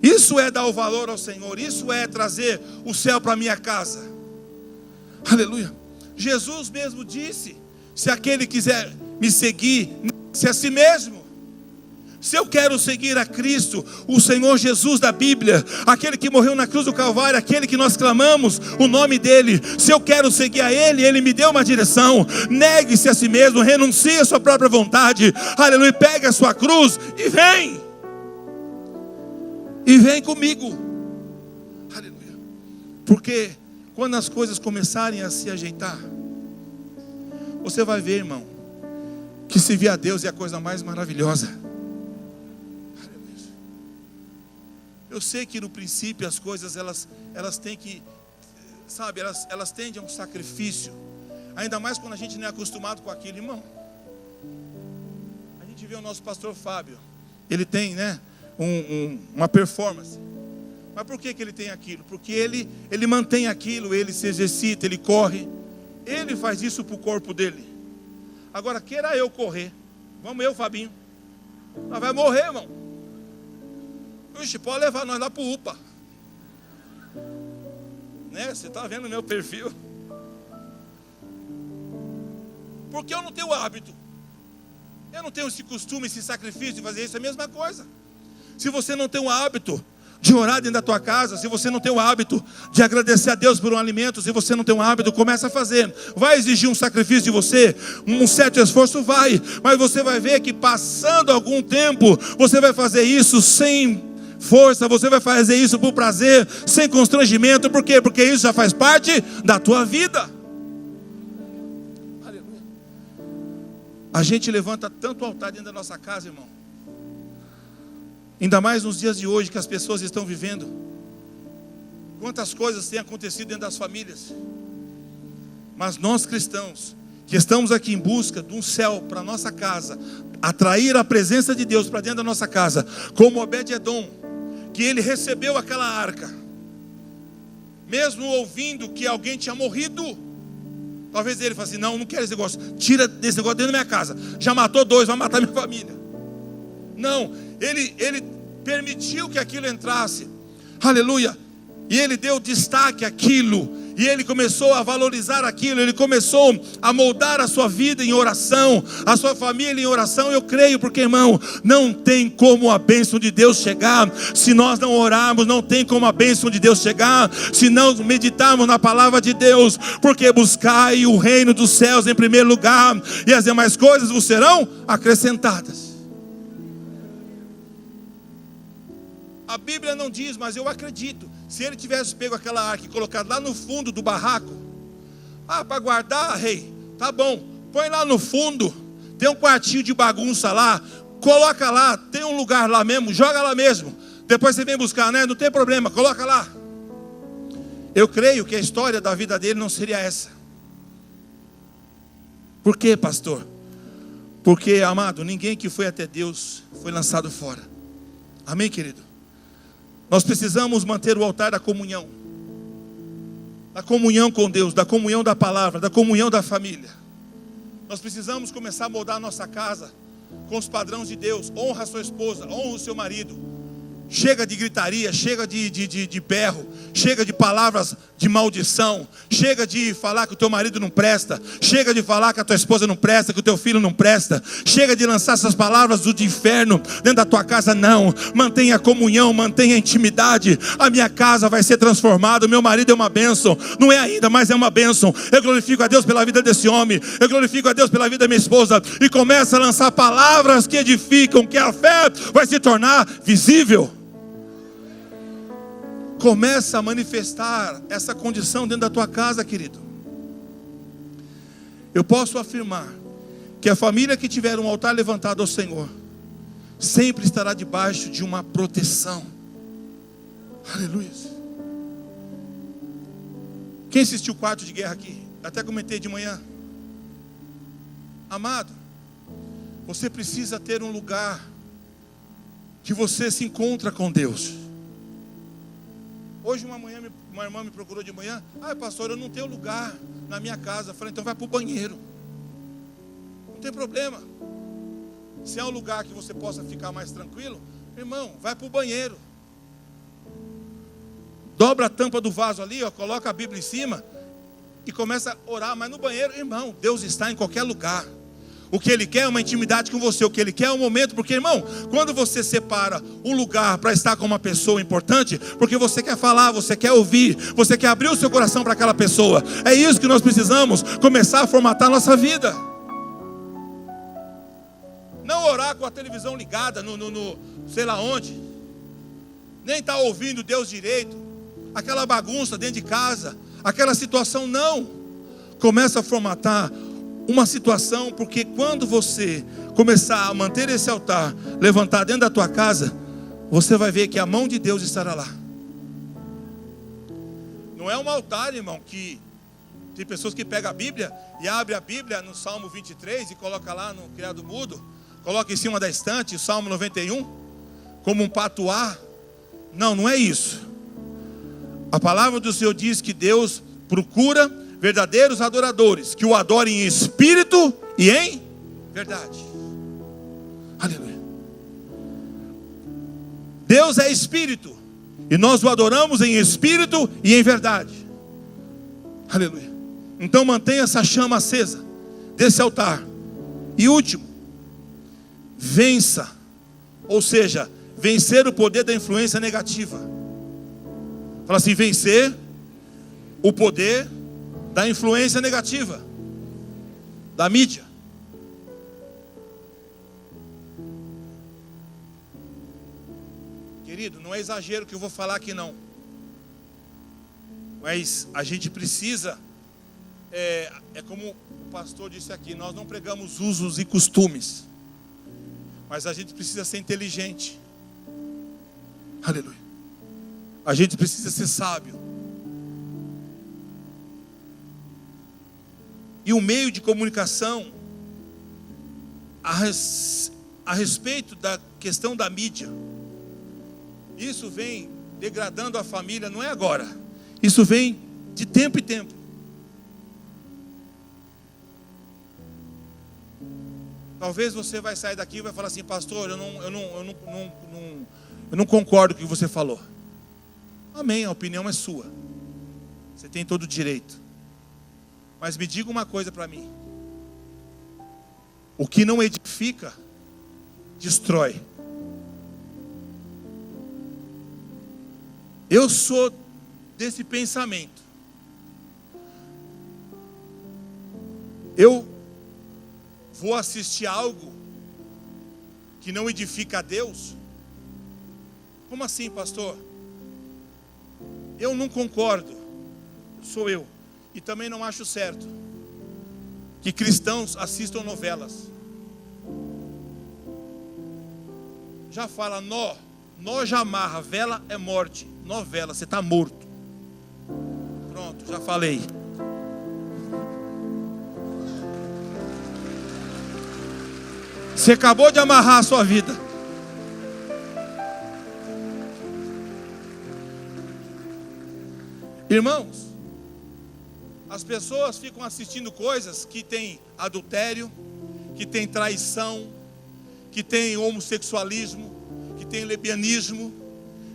Isso é dar o valor ao Senhor. Isso é trazer o céu para a minha casa. Aleluia. Jesus mesmo disse: se aquele quiser me seguir, negue-se a si mesmo. Se eu quero seguir a Cristo, o Senhor Jesus da Bíblia, aquele que morreu na cruz do Calvário, aquele que nós clamamos o nome dele, se eu quero seguir a ele, ele me deu uma direção. Negue-se a si mesmo, renuncie a sua própria vontade, aleluia, pegue a sua cruz e vem. E vem comigo, aleluia. Porque quando as coisas começarem a se ajeitar, você vai ver, irmão, que servir a Deus é a coisa mais maravilhosa. Eu sei que no princípio as coisas elas têm que, sabe, elas tendem a um sacrifício. Ainda mais quando a gente não é acostumado com aquilo, irmão. A gente vê o nosso pastor Fábio. Ele tem, né, uma performance. Mas por que ele tem aquilo? Porque ele mantém aquilo, ele se exercita, ele corre. Ele faz isso para o corpo dele. Agora queira eu correr. Vamos eu, Fabinho. Nós vai morrer, irmão. Ixi, pode levar nós lá para o UPA. Né? Você está vendo o meu perfil? Porque eu não tenho hábito. Eu não tenho esse costume, esse sacrifício de fazer isso. É a mesma coisa. Se você não tem o hábito de orar dentro da tua casa, se você não tem o hábito de agradecer a Deus por um alimento, se você não tem o hábito, começa a fazer. Vai exigir um sacrifício de você, um certo esforço, vai. Mas você vai ver que passando algum tempo, você vai fazer isso sem força, você vai fazer isso por prazer, sem constrangimento. Por quê? Porque isso já faz parte da tua vida. Aleluia. A gente levanta tanto altar dentro da nossa casa, irmão. Ainda mais nos dias de hoje que as pessoas estão vivendo. Quantas coisas têm acontecido dentro das famílias. Mas nós cristãos, que estamos aqui em busca de um céu para a nossa casa, atrair a presença de Deus para dentro da nossa casa, como Obed-edom, que ele recebeu aquela arca, mesmo ouvindo que alguém tinha morrido. Talvez ele fale assim: não quero esse negócio, tira desse negócio dentro da minha casa, já matou 2, vai matar minha família. Não, ele permitiu que aquilo entrasse, aleluia, e ele deu destaque àquilo, e ele começou a valorizar aquilo, ele começou a moldar a sua vida em oração, a sua família em oração. Eu creio, porque, irmão, não tem como a bênção de Deus chegar se nós não orarmos, não tem como a bênção de Deus chegar se não meditarmos na palavra de Deus. Porque buscai o reino dos céus em primeiro lugar, e as demais coisas vos serão acrescentadas. A Bíblia não diz, mas eu acredito. Se ele tivesse pego aquela arca e colocado lá no fundo do barraco, para guardar, rei, tá bom, põe lá no fundo, tem um quartinho de bagunça lá, coloca lá, tem um lugar lá mesmo, joga lá mesmo, depois você vem buscar, né? Não tem problema, coloca lá. Eu creio que a história da vida dele não seria essa. Por quê, pastor? Porque, amado, ninguém que foi até Deus foi lançado fora. Amém, querido? Nós precisamos manter o altar da comunhão com Deus, da comunhão da palavra, da comunhão da família. Nós precisamos começar a moldar a nossa casa com os padrões de Deus. Honra a sua esposa, honra o seu marido. Chega de gritaria, chega de berro, chega de palavras de maldição, chega de falar que o teu marido não presta, chega de falar que a tua esposa não presta, que o teu filho não presta, chega de lançar essas palavras do inferno dentro da tua casa. Não, mantenha a comunhão, mantenha a intimidade. A minha casa vai ser transformada, o meu marido é uma bênção, não é ainda, mas é uma bênção. Eu glorifico a Deus pela vida desse homem, eu glorifico a Deus pela vida da minha esposa, e começa a lançar palavras que edificam, que a fé vai se tornar visível. Começa a manifestar essa condição dentro da tua casa, querido. Eu posso afirmar que a família que tiver um altar levantado ao Senhor sempre estará debaixo de uma proteção. Aleluia. Quem assistiu o Quarto de Guerra aqui? Até comentei de manhã. Amado, você precisa ter um lugar que você se encontra com Deus. Hoje uma irmã me procurou de manhã: pastor, eu não tenho lugar na minha casa. Eu falei: então vai para o banheiro. Não tem problema. Se é um lugar que você possa ficar mais tranquilo, Irmão, vai para o banheiro. Dobra a tampa do vaso ali, ó, coloca a Bíblia em cima e começa a orar. Mas no banheiro, irmão, Deus está em qualquer lugar. O que Ele quer é uma intimidade com você. O que Ele quer é um momento. Porque, irmão, quando você separa um lugar para estar com uma pessoa importante, porque você quer falar, você quer ouvir, você quer abrir o seu coração para aquela pessoa. É isso que nós precisamos começar a formatar a nossa vida. Não orar com a televisão ligada no sei lá onde. Nem estar ouvindo Deus direito. Aquela bagunça dentro de casa. Aquela situação, não. Começa a formatar uma situação, porque quando você começar a manter esse altar levantado dentro da tua casa, você vai ver que a mão de Deus estará lá. Não é um altar, irmão, que tem pessoas que pegam a Bíblia e abrem a Bíblia no Salmo 23 e coloca lá no criado mudo, coloca em cima da estante o Salmo 91 como um patuá. Não, não é isso. A palavra do Senhor diz que Deus procura verdadeiros adoradores, que o adorem em espírito e em verdade. Aleluia. Deus é espírito, e nós o adoramos em espírito e em verdade. Aleluia. Então mantenha essa chama acesa desse altar. E último, vença, ou seja, vencer o poder da influência negativa. Fala assim, vencer o poder da influência negativa, da mídia. Querido, não é exagero que eu vou falar aqui não. Mas a gente precisa, é como o pastor disse aqui, nós não pregamos usos e costumes. Mas a gente precisa ser inteligente. Aleluia. A gente precisa ser sábio. E o meio de comunicação a respeito da questão da mídia, isso vem degradando a família, não é agora. Isso vem de tempo em tempo. Talvez você vai sair daqui e vai falar assim, pastor, eu não concordo com o que você falou. Amém, a opinião é sua. Você tem todo o direito. Mas me diga uma coisa para mim. O que não edifica, destrói. Eu sou desse pensamento. Eu vou assistir algo que não edifica a Deus? Como assim, pastor? Eu não concordo. Sou eu. E também não acho certo que cristãos assistam novelas. Já fala nó já amarra, vela é morte. Novela, você está morto. Pronto, já falei. Você acabou de amarrar a sua vida. Irmãos, as pessoas ficam assistindo coisas que tem adultério, que tem traição, que tem homossexualismo, que tem lesbianismo,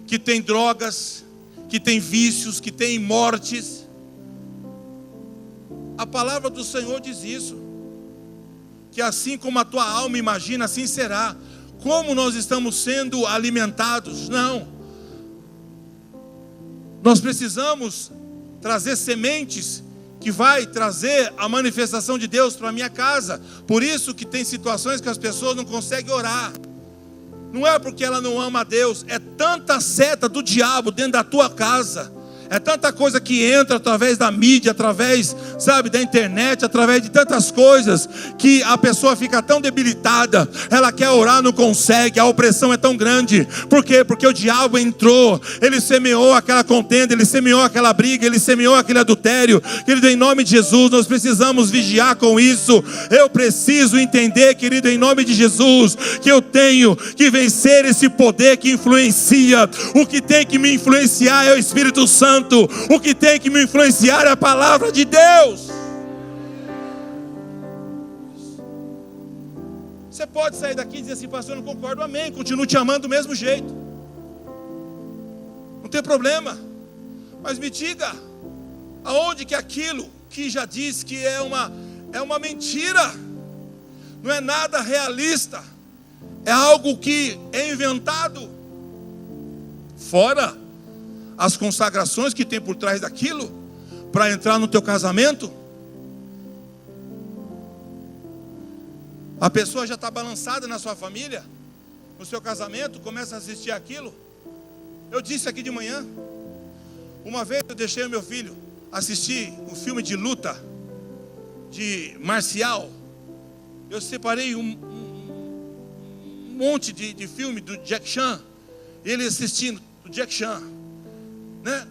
que tem drogas, que tem vícios, que tem mortes. A palavra do Senhor diz isso, que assim como a tua alma imagina, assim será. Como nós estamos sendo alimentados? Não. Nós precisamos trazer sementes que vai trazer a manifestação de Deus para a minha casa. Por isso que tem situações que as pessoas não conseguem orar. Não é porque ela não ama a Deus, é tanta seta do diabo dentro da tua casa. É tanta coisa que entra através da mídia, através, sabe, da internet, através de tantas coisas, que a pessoa fica tão debilitada, ela quer orar, não consegue, a opressão é tão grande. Por quê? Porque o diabo entrou, ele semeou aquela contenda, ele semeou aquela briga, ele semeou aquele adultério. Querido, em nome de Jesus, nós precisamos vigiar com isso. Eu preciso entender, querido, em nome de Jesus, que eu tenho que vencer esse poder que influencia. O que tem que me influenciar é o Espírito Santo. O que tem que me influenciar é a palavra de Deus. Você pode sair daqui e dizer assim: pastor, eu não concordo, amém, continuo te amando do mesmo jeito, não tem problema. Mas me diga, aonde que aquilo que já diz que é uma mentira, não é nada realista, é algo que é inventado, fora as consagrações que tem por trás daquilo, para entrar no teu casamento. A pessoa já está balançada na sua família, no seu casamento, começa a assistir aquilo. Eu disse aqui de manhã, uma vez eu deixei o meu filho assistir um filme de luta, de marcial. Eu separei um monte de filme do Jack Chan, ele assistindo do Jack Chan, né?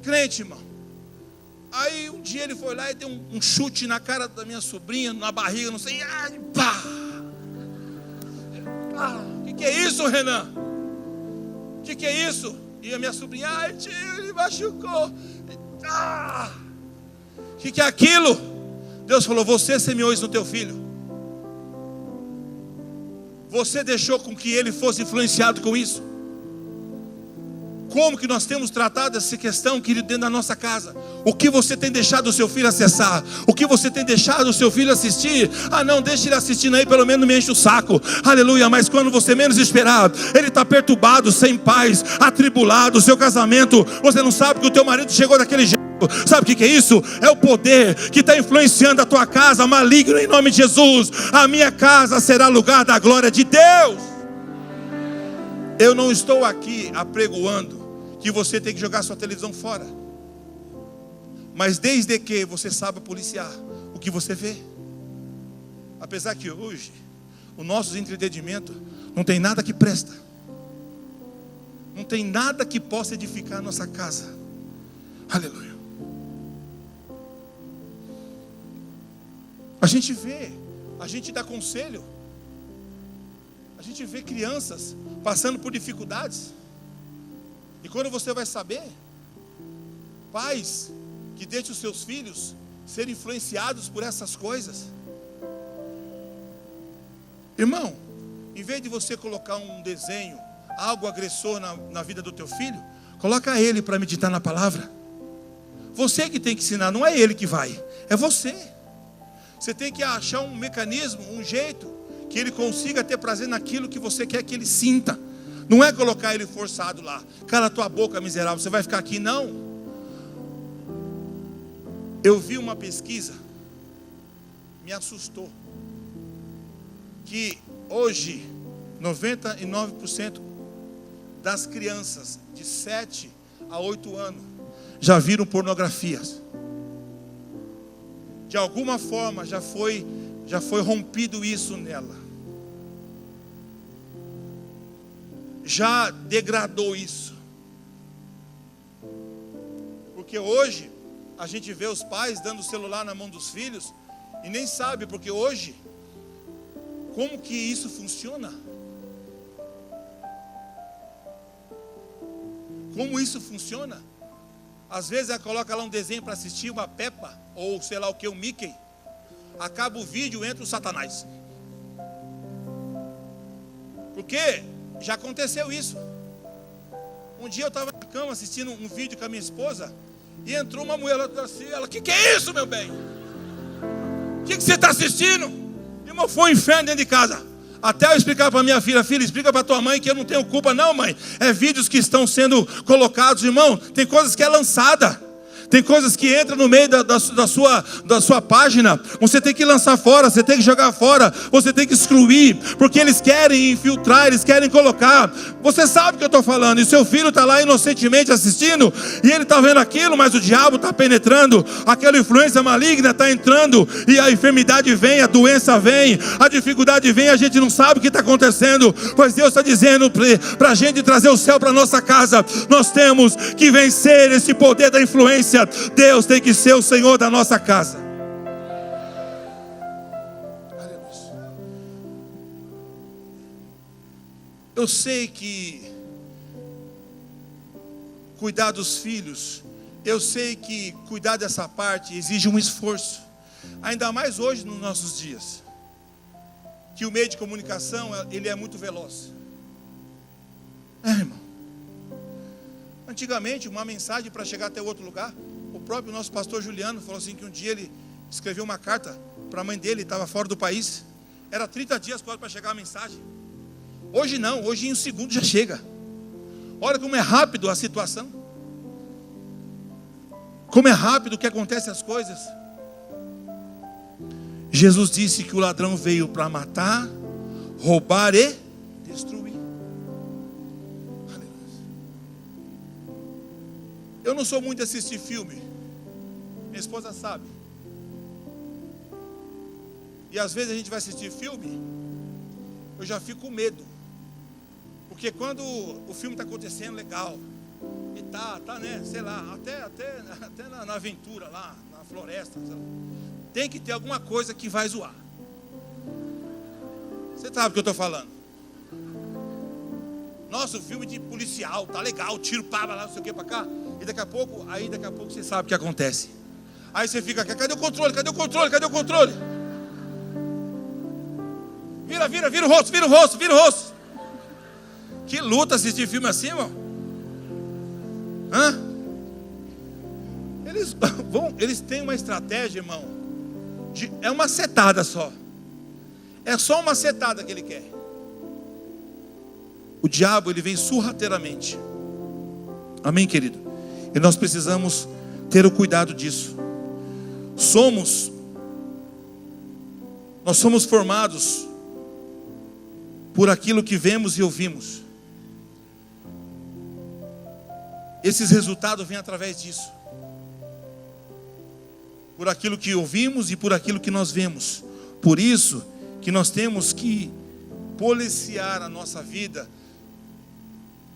Crente, irmão. Aí um dia ele foi lá e deu um chute na cara da minha sobrinha, na barriga, não sei, pá! Que é isso, Renan? Que é isso? E a minha sobrinha, tio, ele machucou. Que é aquilo? Deus falou: você semeou isso no teu filho. Você deixou com que ele fosse influenciado com isso. Como que nós temos tratado essa questão, querido, dentro da nossa casa? O que você tem deixado o seu filho acessar? O que você tem deixado o seu filho assistir? Não, deixa ele assistindo aí, pelo menos não me enche o saco. Aleluia, mas quando você menos esperar, ele está perturbado, sem paz, atribulado, o seu casamento, você não sabe que o teu marido chegou daquele jeito. Sabe o que é isso? É o poder que está influenciando a tua casa, maligno, em nome de Jesus. A minha casa será lugar da glória de Deus. Eu não estou aqui apregoando que você tem que jogar sua televisão fora, mas desde que você saiba policiar o que você vê. Apesar que hoje o nosso entretenimento não tem nada que presta, não tem nada que possa edificar a nossa casa. Aleluia. A gente vê, a gente dá conselho, a gente vê crianças passando por dificuldades, e quando você vai saber, pais que deixam os seus filhos serem influenciados por essas coisas. Irmão, em vez de você colocar um desenho, algo agressor na vida do teu filho, coloca ele para meditar na palavra. Você que tem que ensinar, não é ele que vai, é você. Você tem que achar um mecanismo, um jeito que ele consiga ter prazer naquilo que você quer que ele sinta. Não é colocar ele forçado lá. Cala a tua boca, miserável, você vai ficar aqui. Não. Eu vi uma pesquisa, me assustou, que hoje 99% das crianças de 7 a 8 anos já viram pornografias. De alguma forma já foi rompido isso nela. Já degradou isso. Porque hoje a gente vê os pais dando o celular na mão dos filhos e nem sabe, porque hoje, como que isso funciona? Como isso funciona? Às vezes ela coloca lá um desenho para assistir, uma Peppa, ou sei lá o que, um Mickey. Acaba o vídeo, entra o Satanás. Por quê? Já aconteceu isso. Um dia eu estava na cama assistindo um vídeo com a minha esposa, e entrou uma mulher lá assim, ela: que é isso, meu bem? O que você está assistindo? Irmão, foi um inferno dentro de casa. Até eu explicar para minha filha: filha, explica para tua mãe que eu não tenho culpa. Não, mãe, é vídeos que estão sendo colocados, irmão. Tem coisas que é lançada, tem coisas que entram no meio da sua página. Você tem que lançar fora, você tem que jogar fora, você tem que excluir, porque eles querem infiltrar, eles querem colocar. Você sabe o que eu estou falando. E seu filho está lá inocentemente assistindo, e ele está vendo aquilo, mas o diabo está penetrando, aquela influência maligna está entrando, e a enfermidade vem, a doença vem, a dificuldade vem, a gente não sabe o que está acontecendo, pois Deus está dizendo para a gente trazer o céu para a nossa casa. Nós temos que vencer esse poder da influência. Deus tem que ser o Senhor da nossa casa. Eu sei que cuidar dos filhos, eu sei que cuidar dessa parte exige um esforço, ainda mais hoje nos nossos dias, que o meio de comunicação, ele é muito veloz. Irmão. Antigamente, uma mensagem para chegar até outro lugar, o próprio nosso pastor Juliano falou assim, que um dia ele escreveu uma carta para a mãe dele, estava fora do país, era 30 dias quase para chegar a mensagem. Hoje não, hoje em um segundo já chega. Olha como é rápido a situação, como é rápido que acontecem as coisas. Jesus disse que o ladrão veio para matar, roubar e destruir. Eu não sou muito de assistir filme, minha esposa sabe. E às vezes a gente vai assistir filme, eu já fico com medo. Porque quando o filme está acontecendo legal, e tá, né, sei lá, até na aventura lá, na floresta, tem que ter alguma coisa que vai zoar. Você sabe o que eu estou falando? Nossa, o filme de policial, tá legal, tiro, pá, lá, não sei o que, para cá. E daqui a pouco você sabe o que acontece. Aí você fica aqui, cadê o controle? Cadê o controle? Cadê o controle? Vira o rosto. Que luta assistir filme assim, irmão. Eles têm uma estratégia, irmão. É uma setada só. É só uma setada que ele quer. O diabo, ele vem sorrateiramente. Amém, querido? E nós precisamos ter o cuidado disso. Nós somos formados por aquilo que vemos e ouvimos. Esses resultados vêm através disso. Por aquilo que ouvimos e por aquilo que nós vemos. Por isso que nós temos que policiar a nossa vida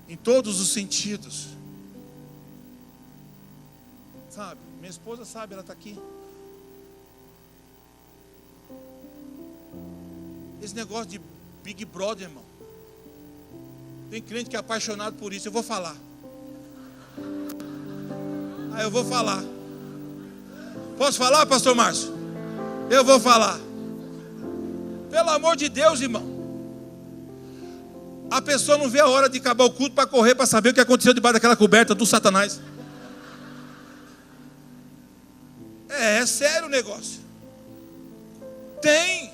em todos os sentidos. Sabe, minha esposa sabe, ela está aqui. Esse negócio de Big Brother, irmão. Tem crente que é apaixonado por isso. Eu vou falar. Eu vou falar. Posso falar, pastor Márcio? Eu vou falar. Pelo amor de Deus, irmão. A pessoa não vê a hora de acabar o culto para correr, para saber o que aconteceu debaixo daquela coberta do Satanás. É sério o negócio. Tem.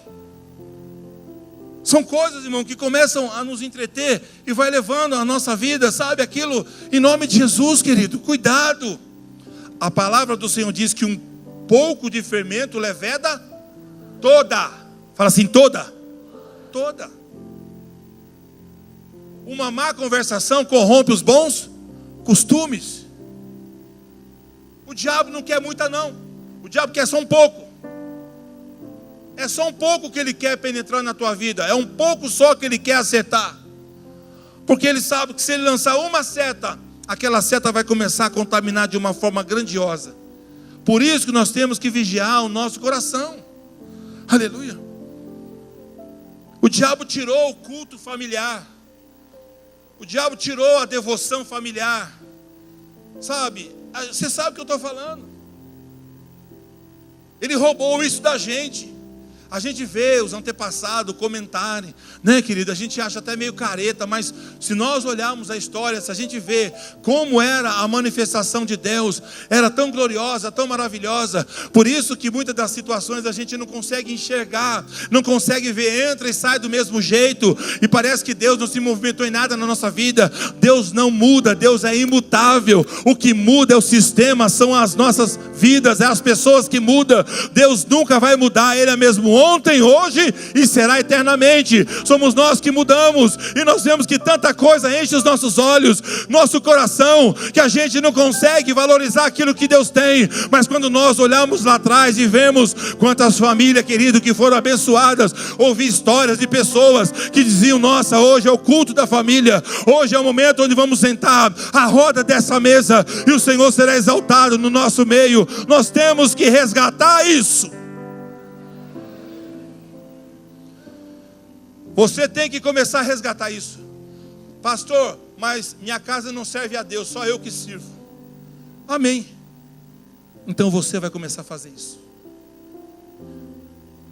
São coisas, irmão, que começam a nos entreter e vai levando a nossa vida, sabe? Aquilo, em nome de Jesus, querido, cuidado. A palavra do Senhor diz que um pouco de fermento leveda toda. Fala assim, toda. Toda. Uma má conversação corrompe os bons costumes. O diabo não quer muita não. O diabo quer só um pouco. É só um pouco que ele quer penetrar na tua vida. É um pouco só que ele quer acertar. Porque ele sabe que se ele lançar uma seta, aquela seta vai começar a contaminar de uma forma grandiosa. Por isso que nós temos que vigiar o nosso coração. Aleluia. O diabo tirou o culto familiar. O diabo tirou a devoção familiar. Sabe? Você sabe o que eu estou falando. Ele roubou isso da gente. A gente vê os antepassados comentarem, né, querido? A gente acha até meio careta, mas se nós olharmos a história, se a gente vê como era a manifestação de Deus, era tão gloriosa, tão maravilhosa. Por isso que muitas das situações a gente não consegue enxergar, não consegue ver, entra e sai do mesmo jeito, e parece que Deus não se movimentou em nada na nossa vida. Deus não muda, Deus é imutável. O que muda é o sistema, são as nossas vidas, é as pessoas que mudam. Deus nunca vai mudar, Ele é mesmo ontem, hoje e será eternamente. Somos nós que mudamos, e nós vemos que tanta coisa enche os nossos olhos, nosso coração, que a gente não consegue valorizar aquilo que Deus tem. Mas quando nós olhamos lá atrás e vemos quantas famílias, querido, que foram abençoadas, ouvi histórias de pessoas que diziam, nossa, hoje é o culto da família, hoje é o momento onde vamos sentar à roda dessa mesa e o Senhor será exaltado no nosso meio. Nós temos que resgatar isso. Você tem que começar a resgatar isso. Pastor, mas minha casa não serve a Deus, só eu que sirvo. Amém. Então você vai começar a fazer isso.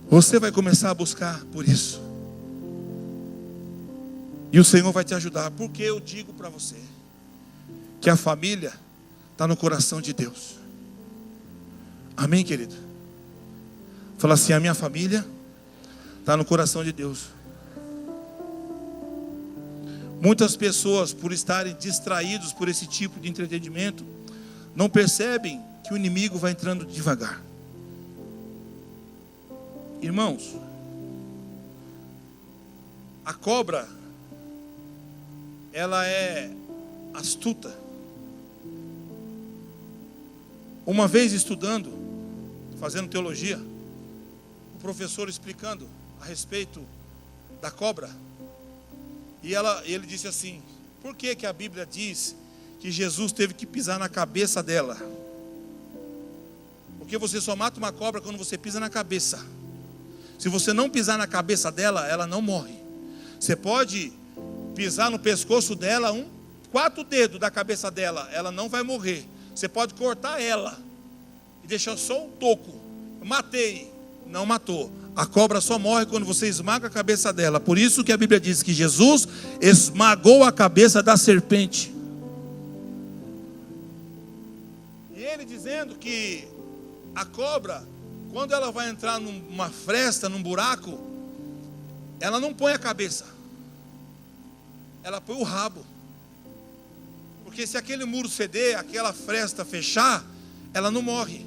Você vai começar a buscar por isso. E o Senhor vai te ajudar. Porque eu digo para você que a família está no coração de Deus. Amém, querido? Fala assim: a minha família está no coração de Deus. Muitas pessoas, por estarem distraídos por esse tipo de entretenimento, não percebem que o inimigo vai entrando devagar. Irmãos, a cobra, ela é astuta. Uma vez estudando, fazendo teologia, o professor explicando a respeito da cobra, e ele disse assim: por que a Bíblia diz que Jesus teve que pisar na cabeça dela? Porque você só mata uma cobra quando você pisa na cabeça. Se você não pisar na cabeça dela, ela não morre. Você pode pisar no pescoço dela, 4 dedos da cabeça dela, ela não vai morrer. Você pode cortar ela e deixar só um toco. Matei, não matou. A cobra só morre quando você esmaga a cabeça dela. Por isso que a Bíblia diz que Jesus esmagou a cabeça da serpente. E ele dizendo que a cobra, quando ela vai entrar numa fresta, num buraco, ela não põe a cabeça, ela põe o rabo. Porque se aquele muro ceder, aquela fresta fechar, ela não morre.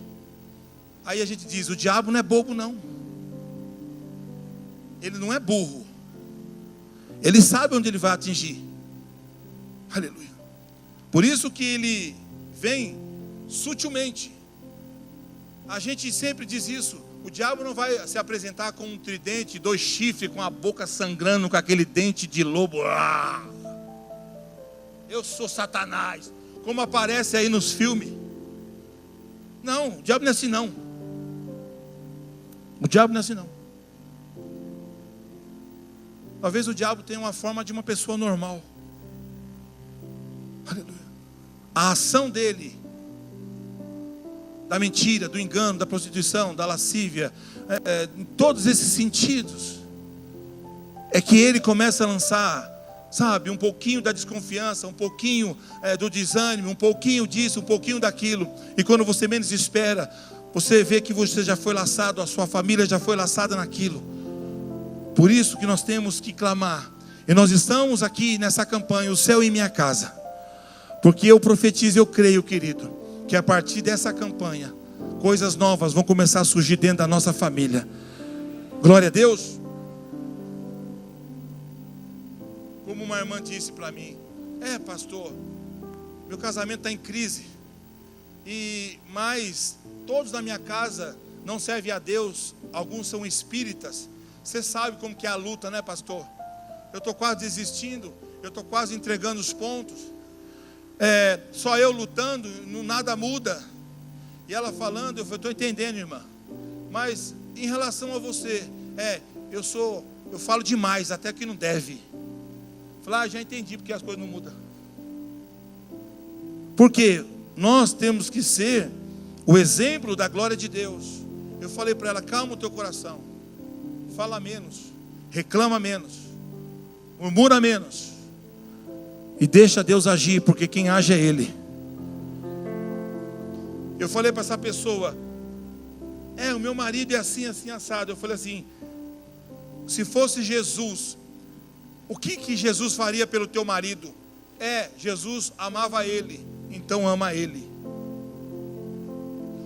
Aí a gente diz: o diabo não é bobo não. Ele não é burro. Ele sabe onde ele vai atingir. Aleluia. Por isso que ele vem sutilmente. A gente sempre diz isso. O diabo não vai se apresentar com um tridente, 2 chifres, com a boca sangrando, com aquele dente de lobo. Eu sou Satanás, como aparece aí nos filmes. Não, o diabo não é assim não. O diabo não é assim não. Talvez o diabo tenha uma forma de uma pessoa normal. Aleluia. A ação dele, da mentira, do engano, da prostituição, da lascívia, em todos esses sentidos, é que ele começa a lançar, sabe, um pouquinho da desconfiança, um pouquinho do desânimo, um pouquinho disso, um pouquinho daquilo. E quando você menos espera, você vê que você já foi laçado, a sua família já foi laçada naquilo. Por isso que nós temos que clamar. E nós estamos aqui nessa campanha, o céu em minha casa. Porque eu profetizo, eu creio, querido, que a partir dessa campanha, coisas novas vão começar a surgir dentro da nossa família. Glória a Deus. Como uma irmã disse para mim: pastor, meu casamento está em crise, mas todos na minha casa não servem a Deus, alguns são espíritas. Você sabe como que é a luta, né, pastor? Eu estou quase desistindo, eu estou quase entregando os pontos. Só eu lutando, nada muda. E ela falando, eu estou entendendo, irmã. Mas em relação a você, eu falo demais, até que não deve. Falei: já entendi porque as coisas não mudam. Porque nós temos que ser o exemplo da glória de Deus. Eu falei para ela: calma o teu coração. Fala menos, reclama menos, murmura menos. E deixa Deus agir, porque quem age é Ele. Eu falei para essa pessoa: o meu marido é assim, assim, assado. Eu falei assim: se fosse Jesus, o que Jesus faria pelo teu marido? Jesus amava ele, então ama ele.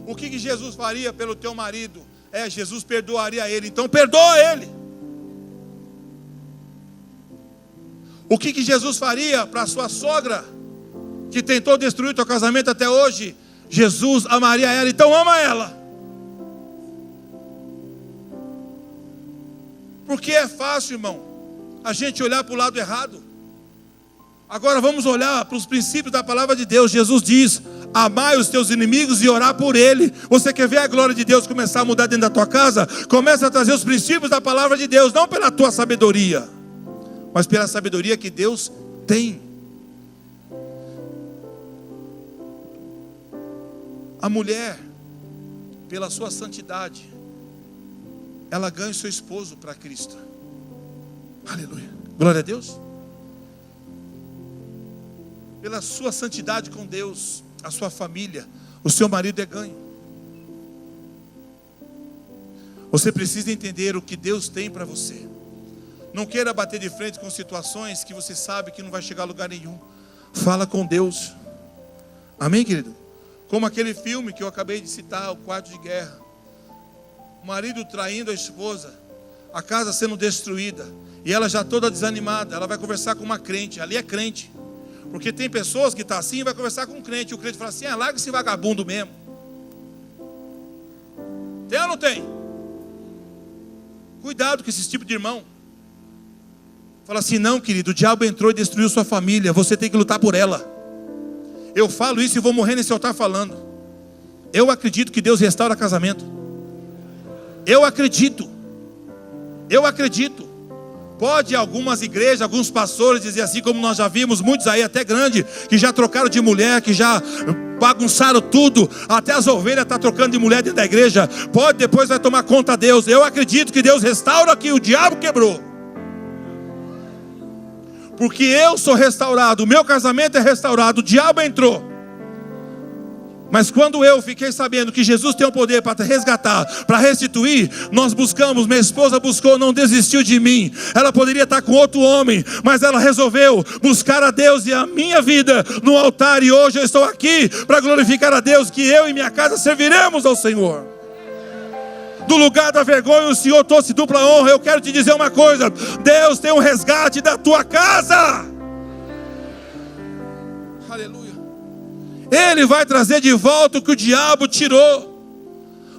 O que Jesus faria pelo teu marido? Jesus perdoaria ele, então perdoa ele. O que Jesus faria para a sua sogra, que tentou destruir o teu casamento até hoje? Jesus amaria ela, então ama ela. Porque é fácil, irmão, a gente olhar para o lado errado. Agora vamos olhar para os princípios da palavra de Deus. Jesus diz: amai os teus inimigos e orar por ele. Você quer ver a glória de Deus começar a mudar dentro da tua casa? Começa a trazer os princípios da palavra de Deus, não pela tua sabedoria, mas pela sabedoria que Deus tem. A mulher, pela sua santidade, ela ganha o seu esposo para Cristo. Aleluia. Glória a Deus. pela sua santidade com Deus, a sua família, o seu marido é ganho. Você precisa entender o que Deus tem para você. Não queira bater de frente com situações que você sabe que não vai chegar a lugar nenhum. Fala com Deus. Amém, querido? Como aquele filme que eu acabei de citar, O Quarto de Guerra. O marido traindo a esposa, a casa sendo destruída, e ela já toda desanimada. Ela vai conversar com uma crente, ali é crente. Porque tem pessoas que estão assim e vai conversar com um crente, e o crente fala assim: larga esse vagabundo mesmo. Tem ou não tem? Cuidado com esse tipo de irmão. Fala assim: não, querido, o diabo entrou e destruiu sua família, você tem que lutar por ela. Eu falo isso e vou morrer nesse altar falando. Eu acredito que Deus restaura casamento. Eu acredito. Pode algumas igrejas, alguns pastores dizer assim, como nós já vimos, muitos aí até grandes, que já trocaram de mulher, que já bagunçaram tudo, até as ovelhas estão trocando de mulher dentro da igreja. Pode, depois vai tomar conta Deus. Eu acredito que Deus restaura o que o diabo quebrou. Porque eu sou restaurado, o meu casamento é restaurado, o diabo entrou. Mas quando eu fiquei sabendo que Jesus tem o poder para resgatar, para restituir, nós buscamos, minha esposa buscou, não desistiu de mim. Ela poderia estar com outro homem, mas ela resolveu buscar a Deus e a minha vida no altar. E hoje eu estou aqui para glorificar a Deus, que eu e minha casa serviremos ao Senhor. Do lugar da vergonha o Senhor trouxe dupla honra. Eu quero te dizer uma coisa: Deus tem um resgate da tua casa. Aleluia. Ele vai trazer de volta o que o diabo tirou.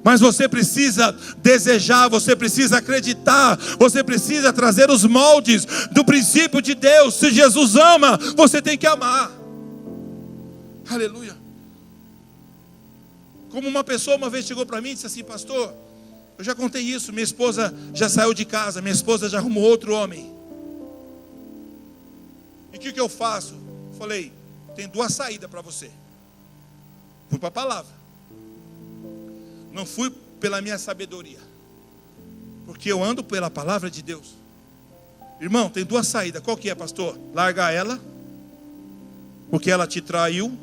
Mas você precisa desejar, você precisa acreditar, você precisa trazer os moldes do princípio de Deus. Se Jesus ama, você tem que amar. Aleluia. Como uma pessoa uma vez chegou para mim e disse assim: pastor, eu já contei isso, minha esposa já saiu de casa, minha esposa já arrumou outro homem. E o que eu faço? Falei: tem duas saídas para você. Fui para a palavra. Não fui pela minha sabedoria, porque eu ando pela palavra de Deus. Irmão, tem duas saídas. Qual que é, pastor? Largar ela, porque ela te traiu,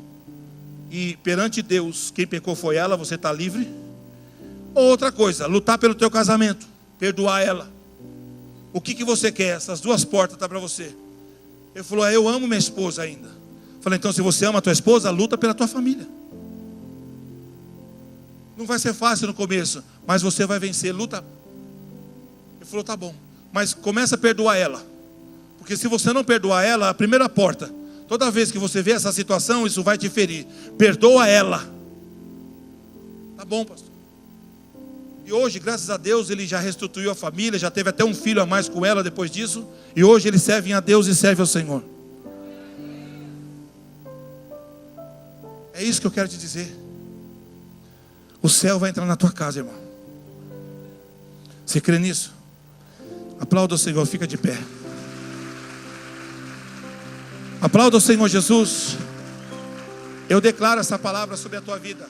e perante Deus quem pecou foi ela, você está livre. Ou outra coisa, lutar pelo teu casamento, perdoar ela. O que você quer? Essas duas portas estão para você. Ele falou: eu amo minha esposa ainda. Falei: então se você ama a tua esposa, luta pela tua família. Não vai ser fácil no começo, mas você vai vencer, luta. Ele falou: tá bom, mas começa a perdoar ela. Porque se você não perdoar ela, a primeira porta, toda vez que você vê essa situação, isso vai te ferir. Perdoa ela. Tá bom, pastor. E hoje, graças a Deus, ele já restituiu a família, já teve até um filho a mais com ela depois disso. E hoje ele serve a Deus e serve ao Senhor. É isso que eu quero te dizer. O céu vai entrar na tua casa, irmão. Você crê nisso? Aplauda o Senhor, fica de pé. Aplauda o Senhor Jesus. Eu declaro essa palavra sobre a tua vida.